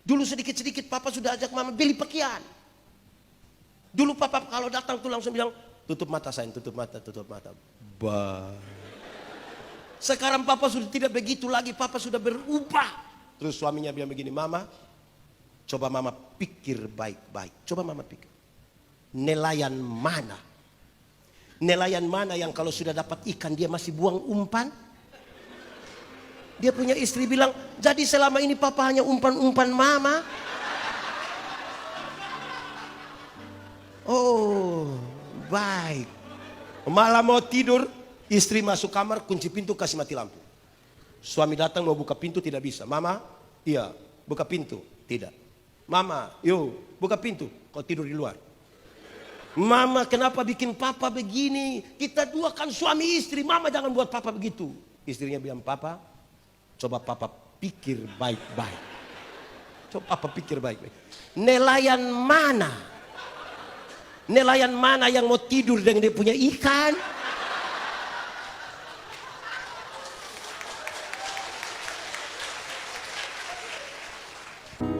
Dulu sedikit-sedikit papa sudah ajak mama beli pakaian. Dulu papa kalau datang tuh langsung bilang, 'Tutup mata sayang, tutup mata, tutup mata.' Sekarang papa sudah tidak begitu lagi, papa sudah berubah." Terus suaminya bilang begini, "Mama, coba mama pikir baik-baik. Coba mama pikir. Nelayan mana? Nelayan mana yang kalau sudah dapat ikan dia masih buang umpan?" Dia punya istri bilang, "Jadi selama ini papa hanya umpan-umpan mama?" Oh, baik. Malam mau tidur, istri masuk kamar, kunci pintu, kasih mati lampu. Suami datang mau buka pintu, tidak bisa. "Mama, iya, buka pintu." "Tidak." "Mama, yuk buka pintu." "Kau tidur di luar." "Mama, kenapa bikin papa begini? Kita dua kan suami istri. Mama jangan buat papa begitu." Istrinya bilang, "Papa, coba papa pikir baik-baik. Coba papa pikir baik-baik. Nelayan mana? Nelayan mana yang mau tidur dengan dia punya ikan?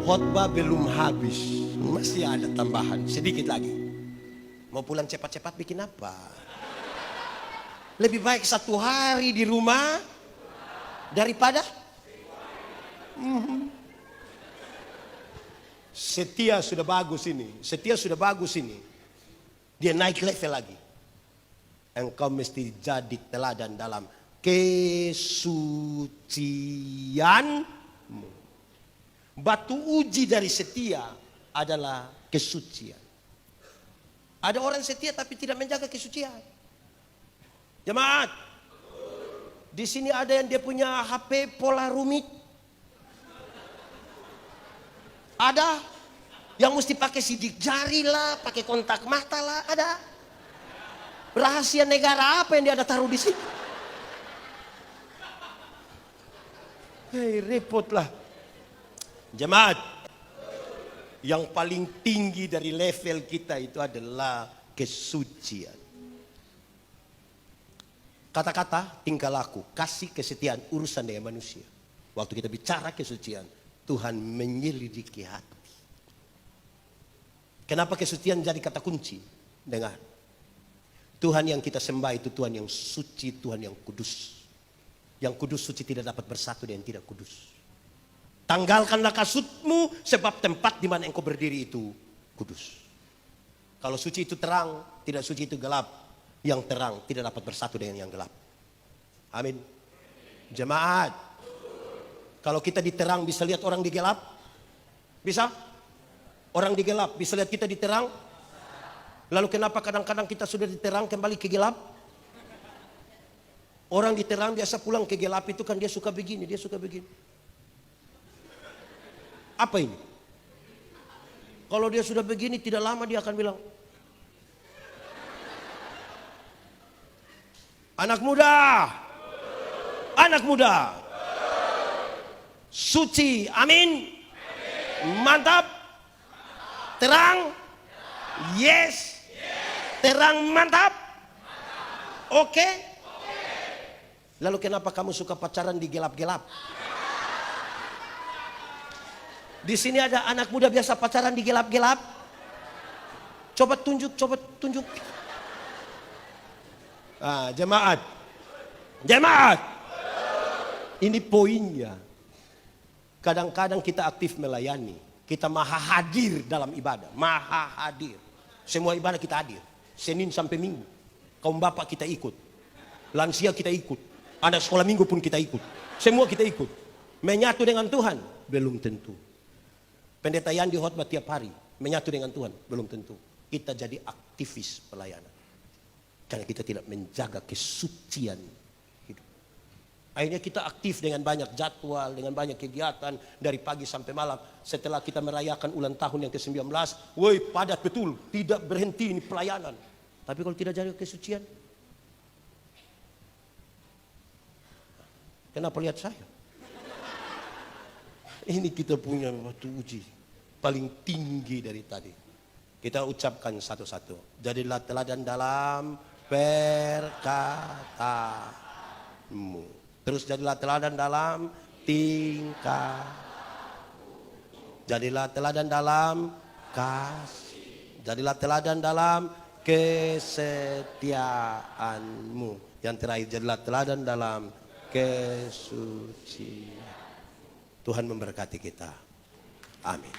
Khotbah belum habis, masih ada tambahan sedikit lagi. Mau pulang cepat-cepat bikin apa? Lebih baik 1 hari di rumah daripada setia sudah bagus ini. Setia sudah bagus ini. Dia naik level lagi. Engkau mesti jadi teladan dalam kesucianmu. Batu uji dari setia adalah kesucian. Ada orang setia tapi tidak menjaga kesucian. Jemaat, di sini ada yang dia punya HP Polaroid. Ada yang mesti pakai sidik jari lah, pakai kontak mata lah, ada. Rahasia negara apa yang dia ada taruh di situ? Hei, repot lah. Jemaat, yang paling tinggi dari level kita itu adalah kesucian. Kata-kata, tingkah laku, kasih, kesetiaan, urusan dengan manusia. Waktu kita bicara kesucian, Tuhan menyelidiki hati. Kenapa kesucian jadi kata kunci? Dengar, Tuhan yang kita sembah itu Tuhan yang suci, Tuhan yang kudus. Yang kudus suci tidak dapat bersatu dengan yang tidak kudus. Tanggalkanlah kasutmu, sebab tempat di mana engkau berdiri itu kudus. Kalau suci itu terang, tidak suci itu gelap. Yang terang tidak dapat bersatu dengan yang gelap. Amin. Jemaat, kalau kita diterang bisa lihat orang di gelap? Bisa? Orang di gelap bisa lihat kita diterang? Lalu kenapa kadang-kadang kita sudah diterang kembali ke gelap? Orang diterang biasa pulang ke gelap itu kan dia suka begini, dia suka begini. Apa ini? Kalau dia sudah begini tidak lama dia akan bilang, "Anak muda, anak muda, suci, amin, mantap, terang, Yes. Terang mantap. Oke. Lalu kenapa kamu suka pacaran di gelap-gelap? Di sini ada anak muda biasa pacaran di gelap-gelap. Coba tunjuk. Jemaat. Ini poinnya. Kadang-kadang kita aktif melayani. Kita maha hadir dalam ibadah. Maha hadir. Semua ibadah kita hadir. Senin sampai Minggu. Kaum bapak kita ikut. Lansia kita ikut. Anak sekolah minggu pun kita ikut. Semua kita ikut. Menyatu dengan Tuhan? Belum tentu. Pendeta Yandi khotbah tiap hari. Menyatu dengan Tuhan? Belum tentu. Kita jadi aktivis pelayanan. Karena kita tidak menjaga kesucian hidup. Akhirnya kita aktif dengan banyak jadwal, dengan banyak kegiatan. Dari pagi sampai malam. Setelah kita merayakan ulang tahun yang ke-19. Woi, padat betul. Tidak berhenti ini pelayanan. Tapi kalau tidak jaga kesucian, kenapa lihat saya? Ini kita punya waktu uji paling tinggi dari tadi. Kita ucapkan satu-satu. Jadilah teladan dalam perkataanmu. Terus jadilah teladan dalam tingkah. Jadilah teladan dalam kasih. Jadilah teladan dalam kesetiaanmu. Yang terakhir, jadilah teladan dalam kesucian. Tuhan memberkati kita. Amin.